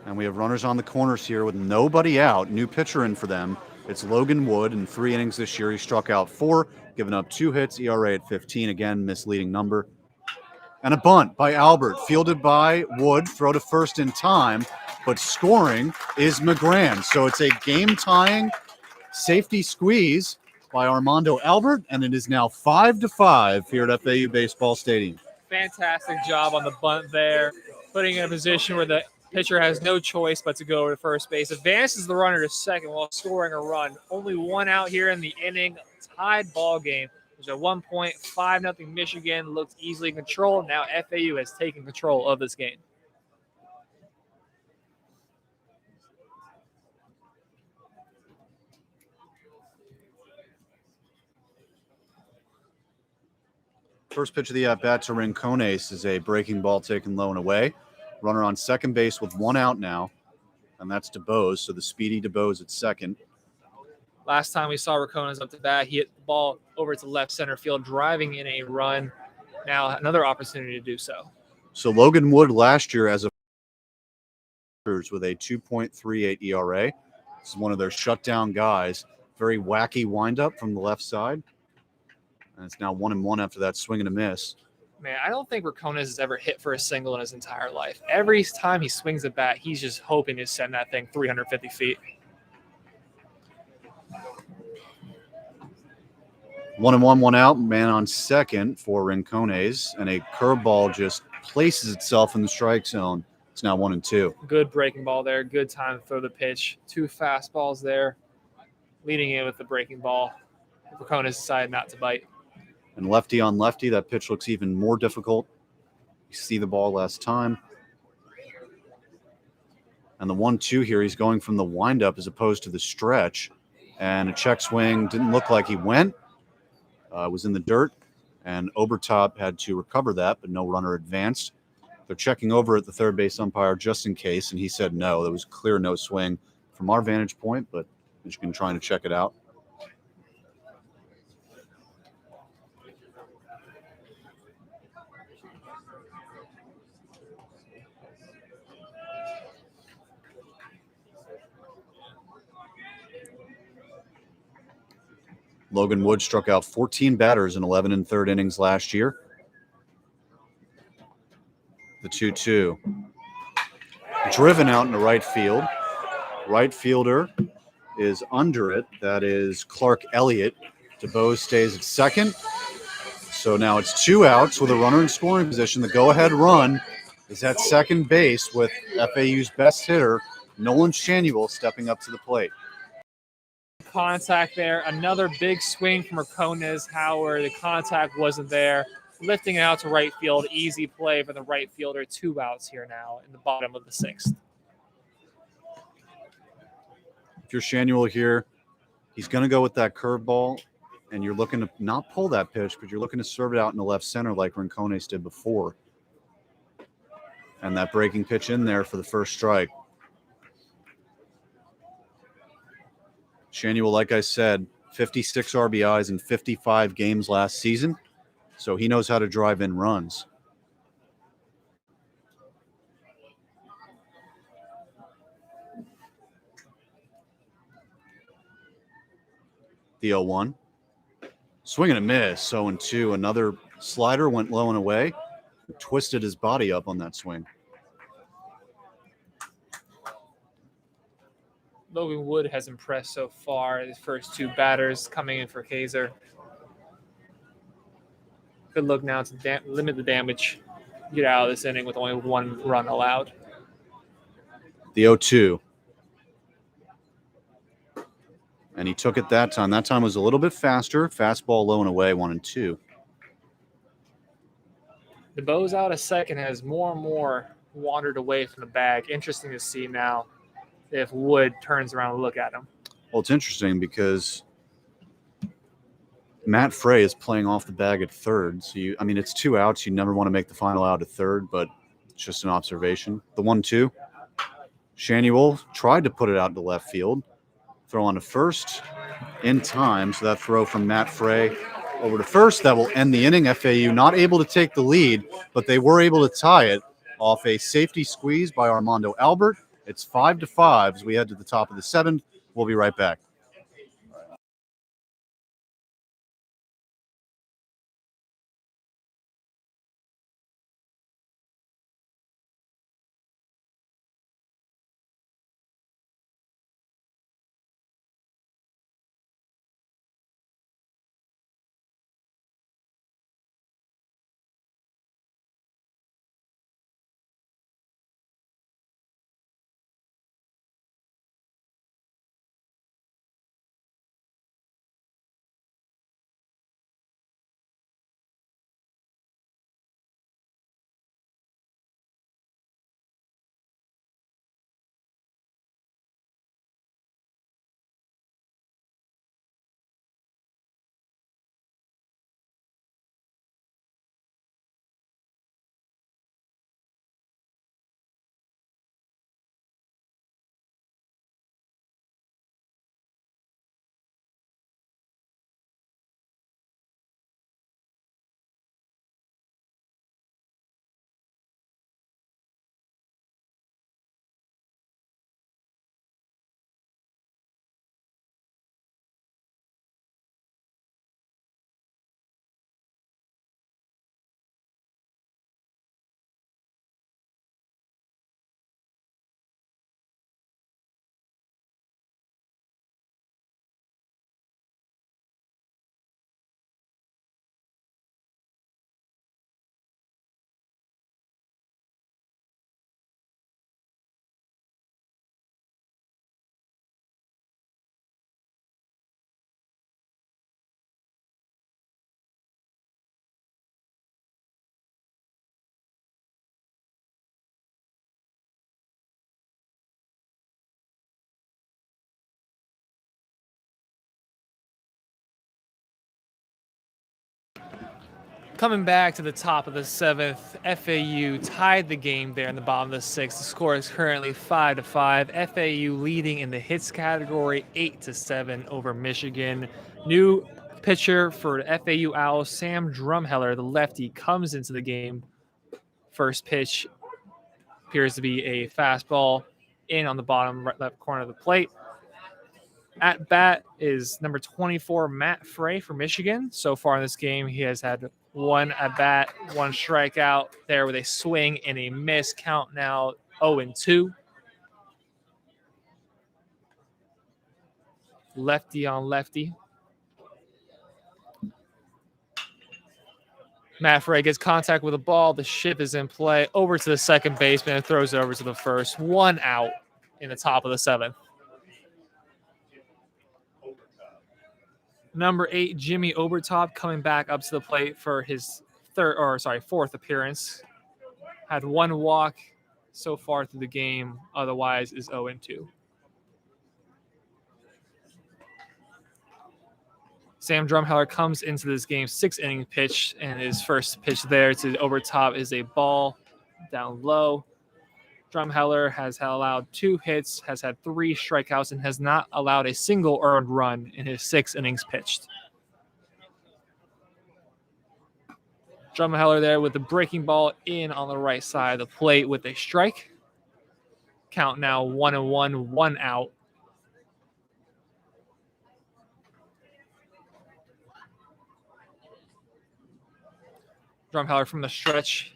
And we have runners on the corners here with nobody out. New pitcher in for them. It's Logan Wood. In 3 innings this year, he struck out 4, giving up 2 hits, ERA at 15. Again, misleading number. And a bunt by Albert, fielded by Wood. Throw to first in time, but scoring is McGran. So it's a game-tying safety squeeze by Armando Albert, and it is now 5-5 here at FAU Baseball Stadium. Fantastic job on the bunt there, putting in a position where the pitcher has no choice but to go over to first base. Advances the runner to second while scoring a run. Only 1 out here in the inning. Tied ball game. There's a 1 point, 5-0 Michigan. Looks easily controlled. Now FAU has taken control of this game. First pitch of the at-bat to Rincones is a breaking ball taken low and away. Runner on second base with 1 out now, and that's DeBose. So the speedy DeBose at second. Last time we saw Rincones up to bat, he hit the ball over to left center field, driving in a run. Now another opportunity to do so. So Logan Wood last year as a with a 2.38 ERA. This is one of their shutdown guys. Very wacky windup from the left side. And it's now 1-1 after that swing and a miss. Man, I don't think Rincones has ever hit for a single in his entire life. Every time he swings a bat, he's just hoping to send that thing 350 feet. 1-1, 1 out. Man on second for Rincones. And a curveball just places itself in the strike zone. It's now 1-2. Good breaking ball there. Good time to throw the pitch. 2 fastballs there. Leading in with the breaking ball. Rincones decided not to bite. And lefty on lefty, that pitch looks even more difficult. You see the ball last time. And the 1-2 here, he's going from the windup as opposed to the stretch. And a check swing didn't look like he went. Was in the dirt. And Obertop had to recover that, but no runner advanced. They're checking over at the third base umpire just in case, and he said no. There was clear no swing from our vantage point, but Michigan trying to check it out. Logan Wood struck out 14 batters in 11 and third innings last year. The 2-2. Driven out into right field. Right fielder is under it. That is Clark Elliott. DeBose stays at second. So now it's 2 outs with a runner in scoring position. The go-ahead run is at second base with FAU's best hitter, Nolan Shanuel, stepping up to the plate. Contact there. Another big swing from Rincones. However, the contact wasn't there. Lifting it out to right field. Easy play for the right fielder. 2 outs here now in the bottom of the 6th. If you're Shanuel here, he's going to go with that curveball, and you're looking to not pull that pitch, but you're looking to serve it out in the left center like Rincones did before. And that breaking pitch in there for the first strike. Shanuel, like I said, 56 RBIs in 55 games last season, so he knows how to drive in runs. The 0-1. Swing and a miss, 0-2. Another slider went low and away. Twisted his body up on that swing. Logan Wood has impressed so far. His first 2 batters coming in for Kaiser. Good look now to limit the damage. Get out of this inning with only 1 run allowed. The 0-2. And he took it that time. That time was a little bit faster. Fastball low and away, 1-2. DeBose out a second has more and more wandered away from the bag. Interesting to see now if Wood turns around and look at him. Well, it's interesting because Matt Frey is playing off the bag at third. So, it's 2 outs. You never want to make the final out at third, but it's just an observation. The 1-2. Shanuel tried to put it out to left field. Throw on to first in time. So that throw from Matt Frey over to first, that will end the inning. FAU not able to take the lead, but they were able to tie it off a safety squeeze by Armando Albert. It's 5-5 as we head to the top of the 7th. We'll be right back. Coming back to the top of the 7th, FAU tied the game there in the bottom of the 6th. The score is currently 5-5. FAU leading in the hits category 8-7 over Michigan. New pitcher for FAU Owls, Sam Drumheller, the lefty, comes into the game. First pitch appears to be a fastball in on the bottom right left corner of the plate. At bat is number 24, Matt Frey for Michigan. So far in this game, he has had one at bat, one strikeout there with a swing and a miss. Count now 0-2. Lefty on lefty. Matt Frey gets contact with the ball. The shift is in play. Over to the second baseman and throws it over to the first. 1 out in the top of the 7th. Number 8, Jimmy Obertop, coming back up to the plate for his fourth appearance. Had one walk so far through the game. Otherwise is 0-2. Sam Drumheller comes into this game 6 innings pitched, and his first pitch there to Obertop is a ball down low. Drumheller has allowed 2 hits, has had 3 strikeouts, and has not allowed a single earned run in his 6 innings pitched. Drumheller there with the breaking ball in on the right side of the plate with a strike. Count now 1-1, 1 out. Drumheller from the stretch.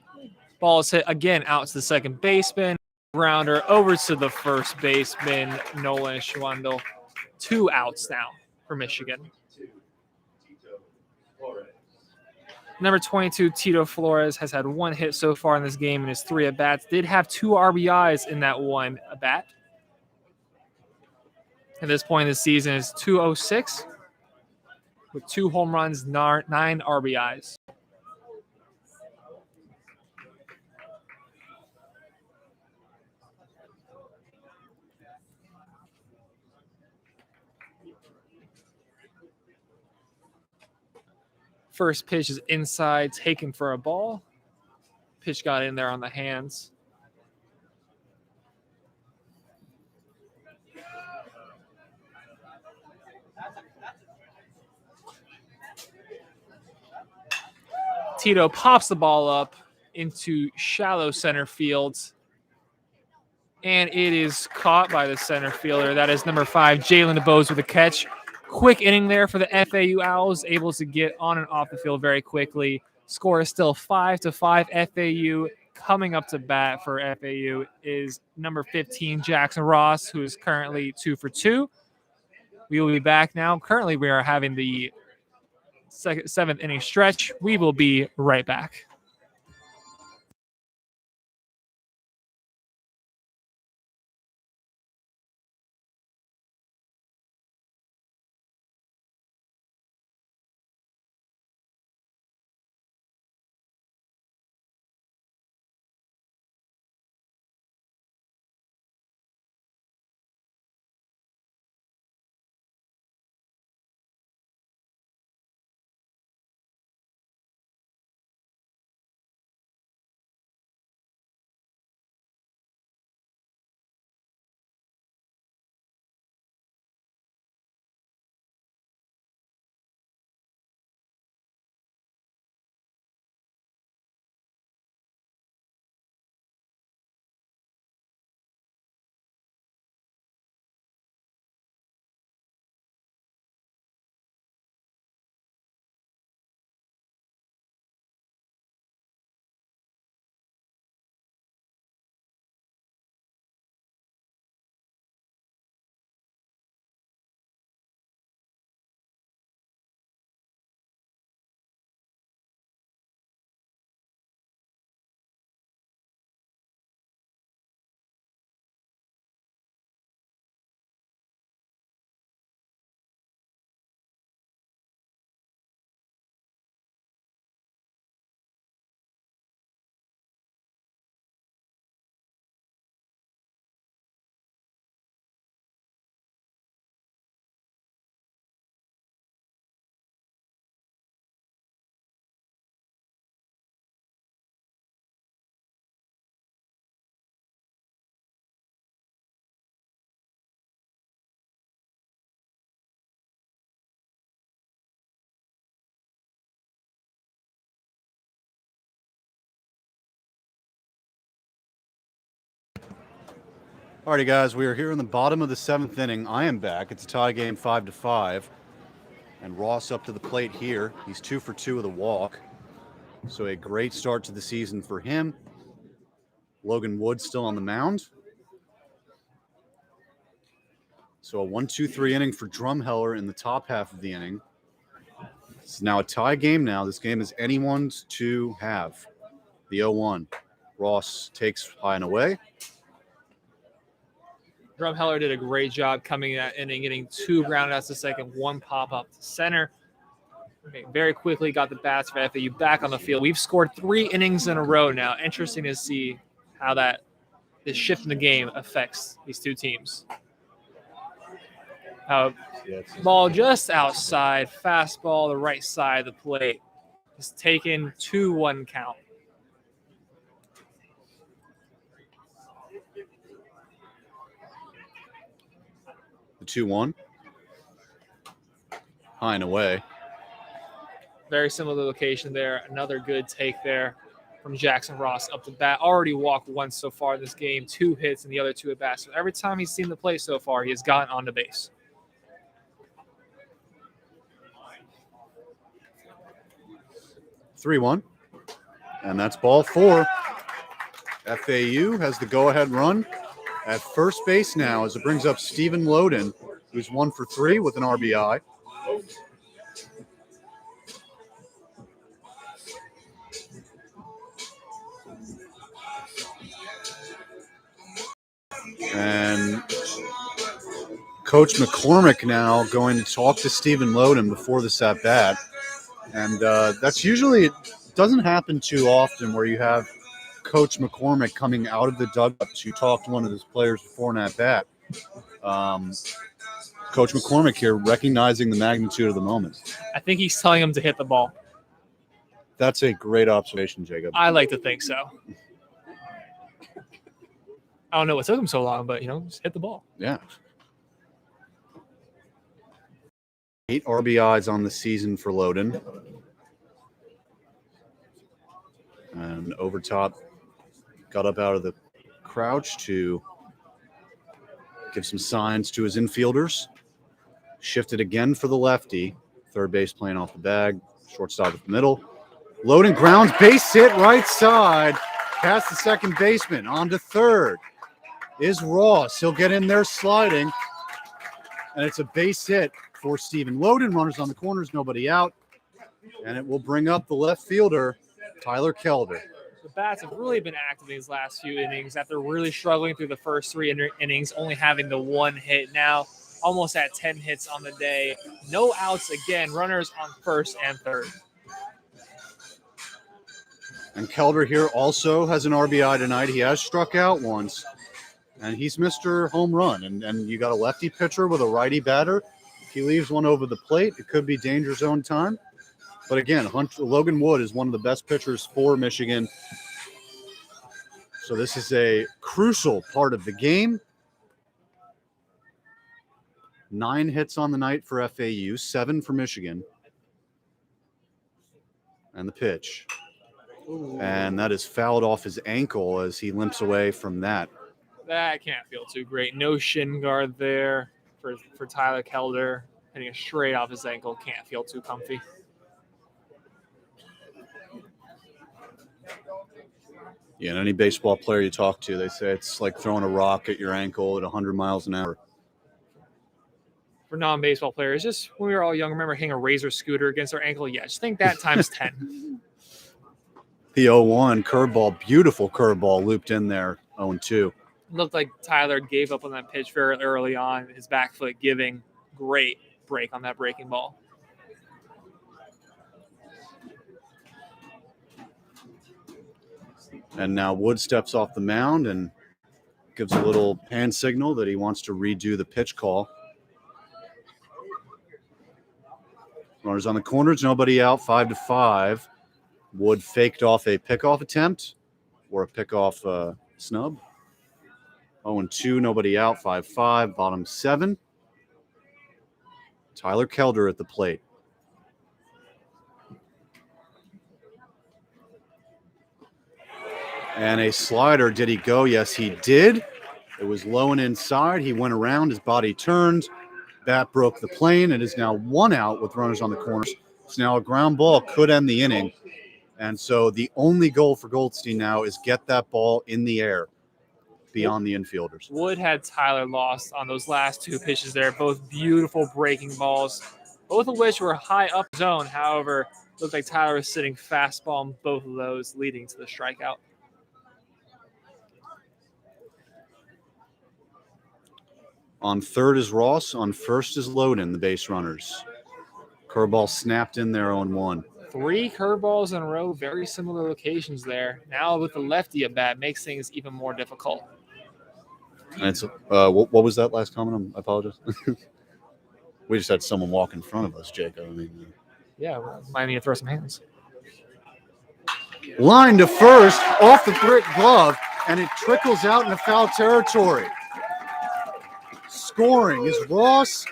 Ball is hit again out to the second baseman. Grounder over to the first baseman, Nolan Schwandel. 2 outs now for Michigan. Number 22, Tito Flores, has had 1 hit so far in this game in his 3 at-bats. Did have 2 RBIs in that 1 at-bat. At this point in the season is 206 with 2 home runs, 9 RBIs. First pitch is inside, taken for a ball. Pitch got in there on the hands. Tito pops the ball up into shallow center field. And it is caught by the center fielder. That is number 5, Jalen Jones with a catch. Quick inning there for the FAU Owls, able to get on and off the field very quickly. Score is still 5-5 FAU. Coming up to bat for FAU is number 15, Jackson Ross, who is currently 2 for 2. We will be back now. Currently, we are having the 7th inning stretch. We will be right back. Alrighty, guys, we are here in the bottom of the 7th inning. I am back. It's a tie game, 5-5, and Ross up to the plate here. He's 2 for 2 with a walk, so a great start to the season for him. Logan Wood still on the mound. So a 1-2-3 inning for Drumheller in the top half of the inning. It's now a tie game now. This game is anyone's to have. The 0-1. Ross takes high and away. Drumheller did a great job coming in that inning, getting 2 groundouts to second, 1 pop up to center. Very quickly got the bats for FAU back on the field. We've scored 3 innings in a row now. Interesting to see how this shift in the game affects these two teams. Ball just outside, fastball, the right side of the plate. It's taken 2-1 count. The 2-1. High and away. Very similar location there. Another good take there from Jackson Ross up the bat. Already walked once so far in this game, 2 hits in the other 2 at bats. So every time he's seen the play so far, he has gotten onto base. 3-1. And that's ball 4. FAU has the go-ahead run at first base now as it brings up Stephen Loden, who's 1 for 3 with an RBI. And Coach McCormick now going to talk to Stephen Loden before this at-bat. And that's usually, it doesn't happen too often where you have Coach McCormick coming out of the dugout to talk to one of his players before an at-bat. Coach McCormick here recognizing the magnitude of the moment. I think he's telling him to hit the ball. That's a great observation, Jacob. I like to think so. I don't know what took him so long, but, just hit the ball. Yeah. 8 RBIs on the season for Loden. And over top, got up out of the crouch to give some signs to his infielders. Shifted again for the lefty. Third base playing off the bag. Shortstop at the middle. Loden grounds, base hit right side. Past the second baseman. On to third is Ross. He'll get in there sliding. And it's a base hit for Stephen Loden. Runners on the corners, nobody out. And it will bring up the left fielder, Tyler Keller. The bats have really been active these last few innings after really struggling through the first 3 innings, only having the 1 hit. Now almost at 10 hits on the day. No outs again. Runners on first and third. And Keller here also has an RBI tonight. He has struck out once. And he's Mr. Home Run. And you got a lefty pitcher with a righty batter. If he leaves one over the plate, it could be danger zone time. But again, Logan Wood is one of the best pitchers for Michigan. So this is a crucial part of the game. 9 hits on the night for FAU, 7 for Michigan. And the pitch. Ooh. And that is fouled off his ankle as he limps away from that. That can't feel too great. No shin guard there for Tyler Keller. Hitting it straight off his ankle. Can't feel too comfy. Yeah, and any baseball player you talk to, they say it's like throwing a rock at your ankle at 100 miles an hour. For non-baseball players, just when we were all young, remember hitting a razor scooter against our ankle? Yeah, just think that times 10. The 0-1 curveball, beautiful curveball looped in there, 0-2. Looked like Tyler gave up on that pitch very early on. His back foot giving great break on that breaking ball. And now Wood steps off the mound and gives a little hand signal that he wants to redo the pitch call. Runners on the corners, nobody out, 5-5. Wood faked off a pickoff attempt or a pickoff snub. 0-2, nobody out, 5-5, bottom 7. Tyler Keller at the plate. And a slider, did he go? Yes, he did. It was low and inside. He went around. His body turned. Bat broke the plane. It is now 1 out with runners on the corners. It's now a ground ball. Could end the inning. And so the only goal for Goldstein now is get that ball in the air beyond the infielders. Wood had Tyler lost on those last 2 pitches there. Both beautiful breaking balls, both of which were high up zone. However, it looked like Tyler was sitting fastball on both of those, leading to the strikeout. On third is Ross. On first is Loden, the base runners. Curveball snapped in there on 1. 3 curveballs in a row, very similar locations there. Now with the lefty at bat, makes things even more difficult. And it's what was that last comment? I apologize. We just had someone walk in front of us, Jacob. I mean, yeah, might need to throw some hands. Line to first, off the brick glove, and it trickles out into foul territory. Scoring is Ross,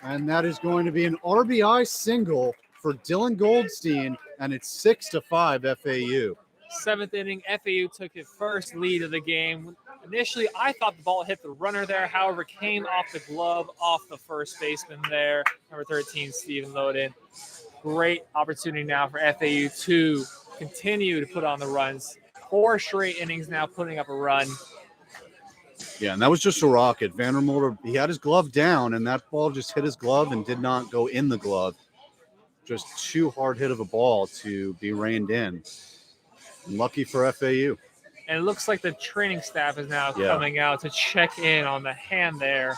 and that is going to be an RBI single for Dylan Goldstein, and it's 6-5 FAU. 7th inning, FAU took its first lead of the game. Initially, I thought the ball hit the runner there. However, came off the glove, off the first baseman there, number 13, Steven Loden. Great opportunity now for FAU to continue to put on the runs. 4 straight innings now putting up a run. Yeah, and that was just a rocket. Vandermold, he had his glove down, and that ball just hit his glove and did not go in the glove. Just too hard hit of a ball to be reined in. Lucky for FAU. And it looks like the training staff is now coming out to check in on the hand there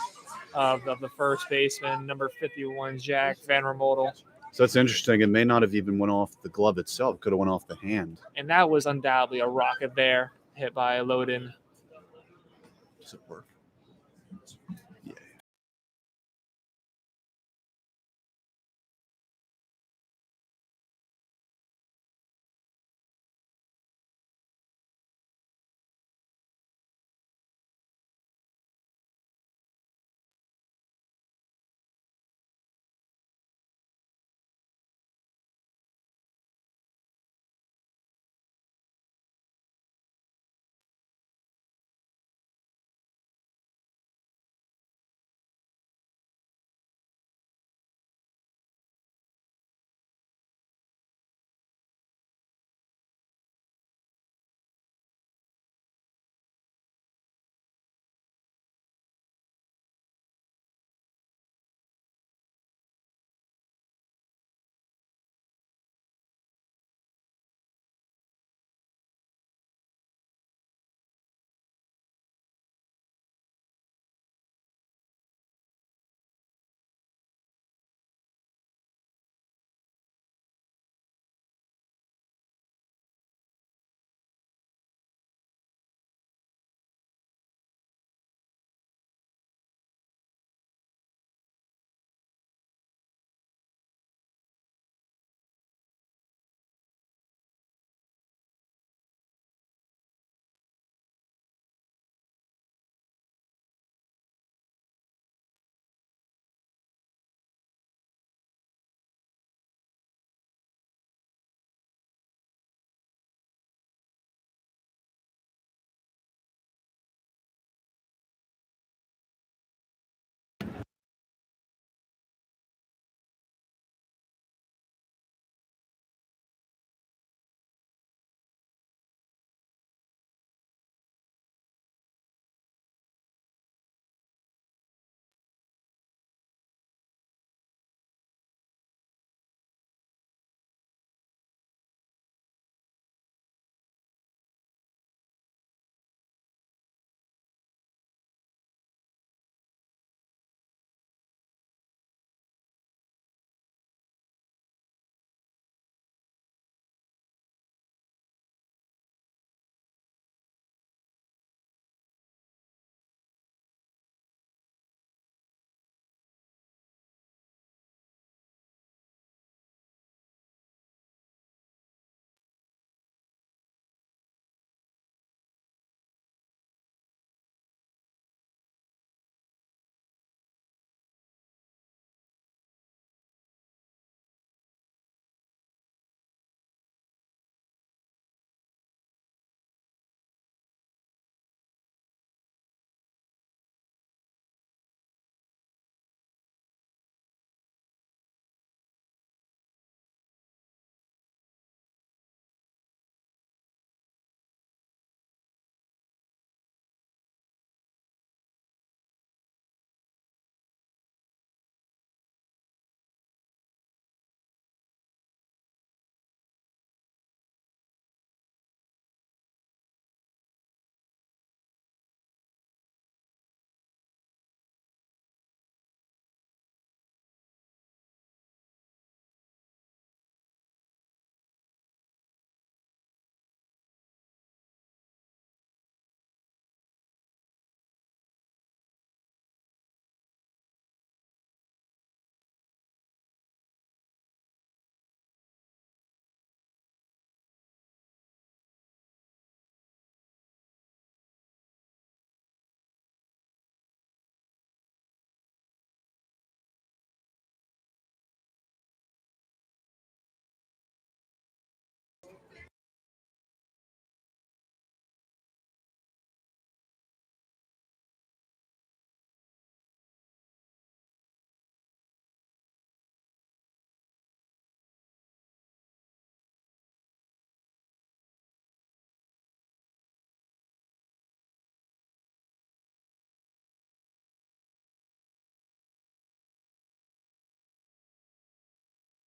of the first baseman, number 51, Jack Vandermold. So that's interesting. It may not have even went off the glove itself. It could have went off the hand. And that was undoubtedly a rocket there, hit by Loden. Does it work?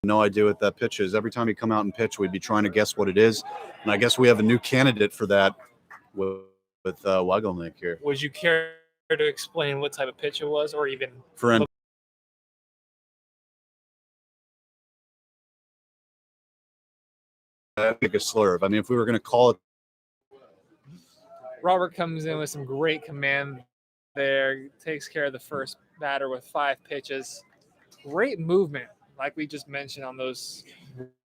No idea what that pitch is. Every time he'd come out and pitch, we'd be trying to guess what it is. And I guess we have a new candidate for that with Wagelnick here. Would you care to explain what type of pitch it was, or even For like a slurve. I mean, if we were going to call it. Robert comes in with some great command there, takes care of the first batter with 5 pitches. Great movement, like we just mentioned on those,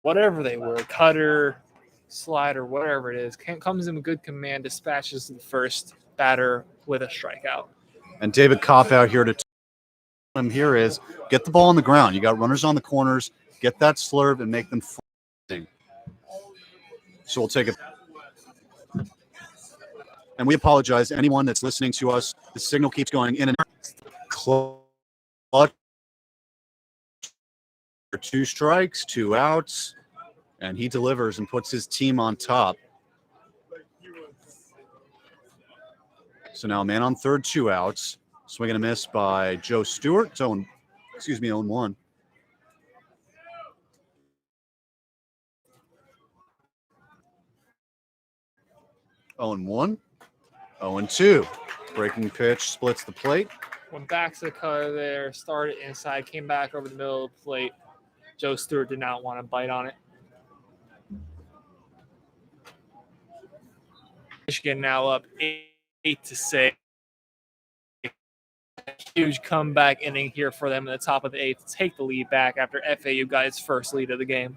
whatever they were, cutter, slider, whatever it is. Comes in with good command, dispatches the first batter with a strikeout. And David Kopp out here to him here is get the ball on the ground. You got runners on the corners, get that slurve and make them floating. So we'll take it. And we apologize to anyone that's listening to us. The signal keeps going in and out. Clutch. 2 strikes, 2 outs, and he delivers and puts his team on top. So now man on third, 2 outs. Swing and a miss by Joe Stewart. 0-1. 0-1. Oh-1. 0-2. Breaking pitch splits the plate. Went back to the cutter there, started inside, came back over the middle of the plate. Joe Stewart did not want to bite on it. Michigan now up 8-6. Huge comeback inning here for them in the top of the 8th to take the lead back after FAU got its first lead of the game.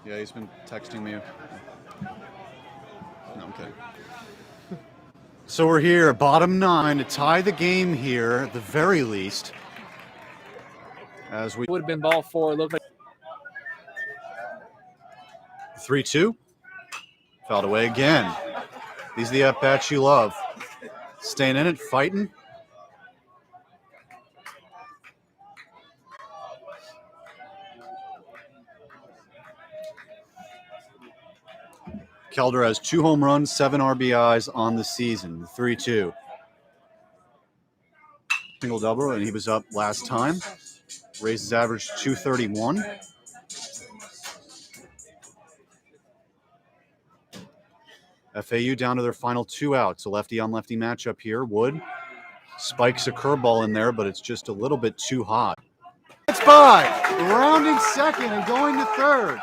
Yeah, he's been texting me. No, I'm kidding. So we're here, bottom 9, to tie the game here, at the very least. As we would have been ball 4. Looked like 3-2. Fouled away again. These are the at-bats you love. Staying in it, fighting. Keller has 2 home runs, 7 RBIs on the season. 3-2. Single double, and he was up last time. Raised his average to 231. FAU down to their final 2 outs. A lefty on lefty matchup here. Wood spikes a curveball in there, but it's just a little bit too hot. It's by rounding second and going to third.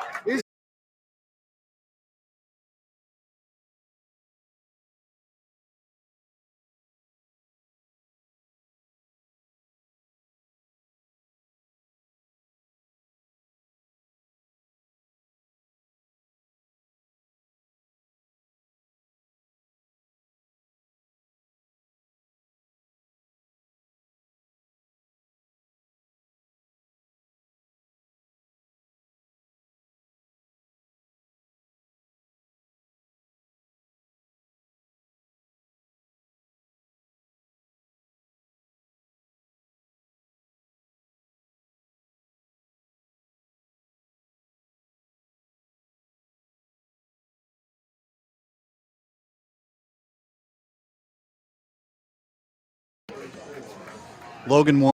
Logan won.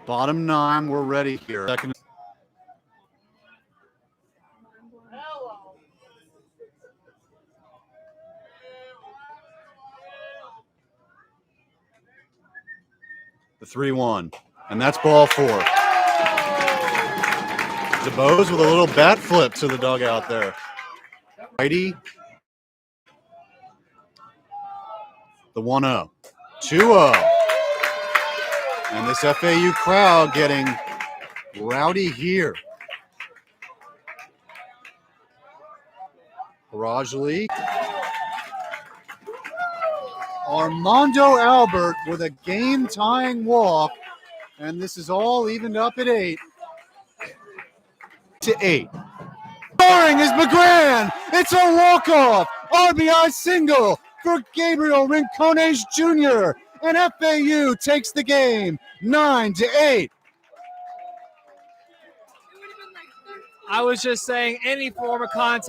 Bottom 9, we're ready here. Second. The 3-1, and that's ball 4. DeBose with a little bat flip to the dugout there. Righty. The 1-0. 2-0. And this FAU crowd getting rowdy here. Barrage leak. Armando Albert with a game-tying walk, and this is all evened up at 8-8. Scoring is McGran. It's a walk-off RBI single for Gabriel Rincones Jr., and FAU takes the game 9-8. I was just saying any form of contact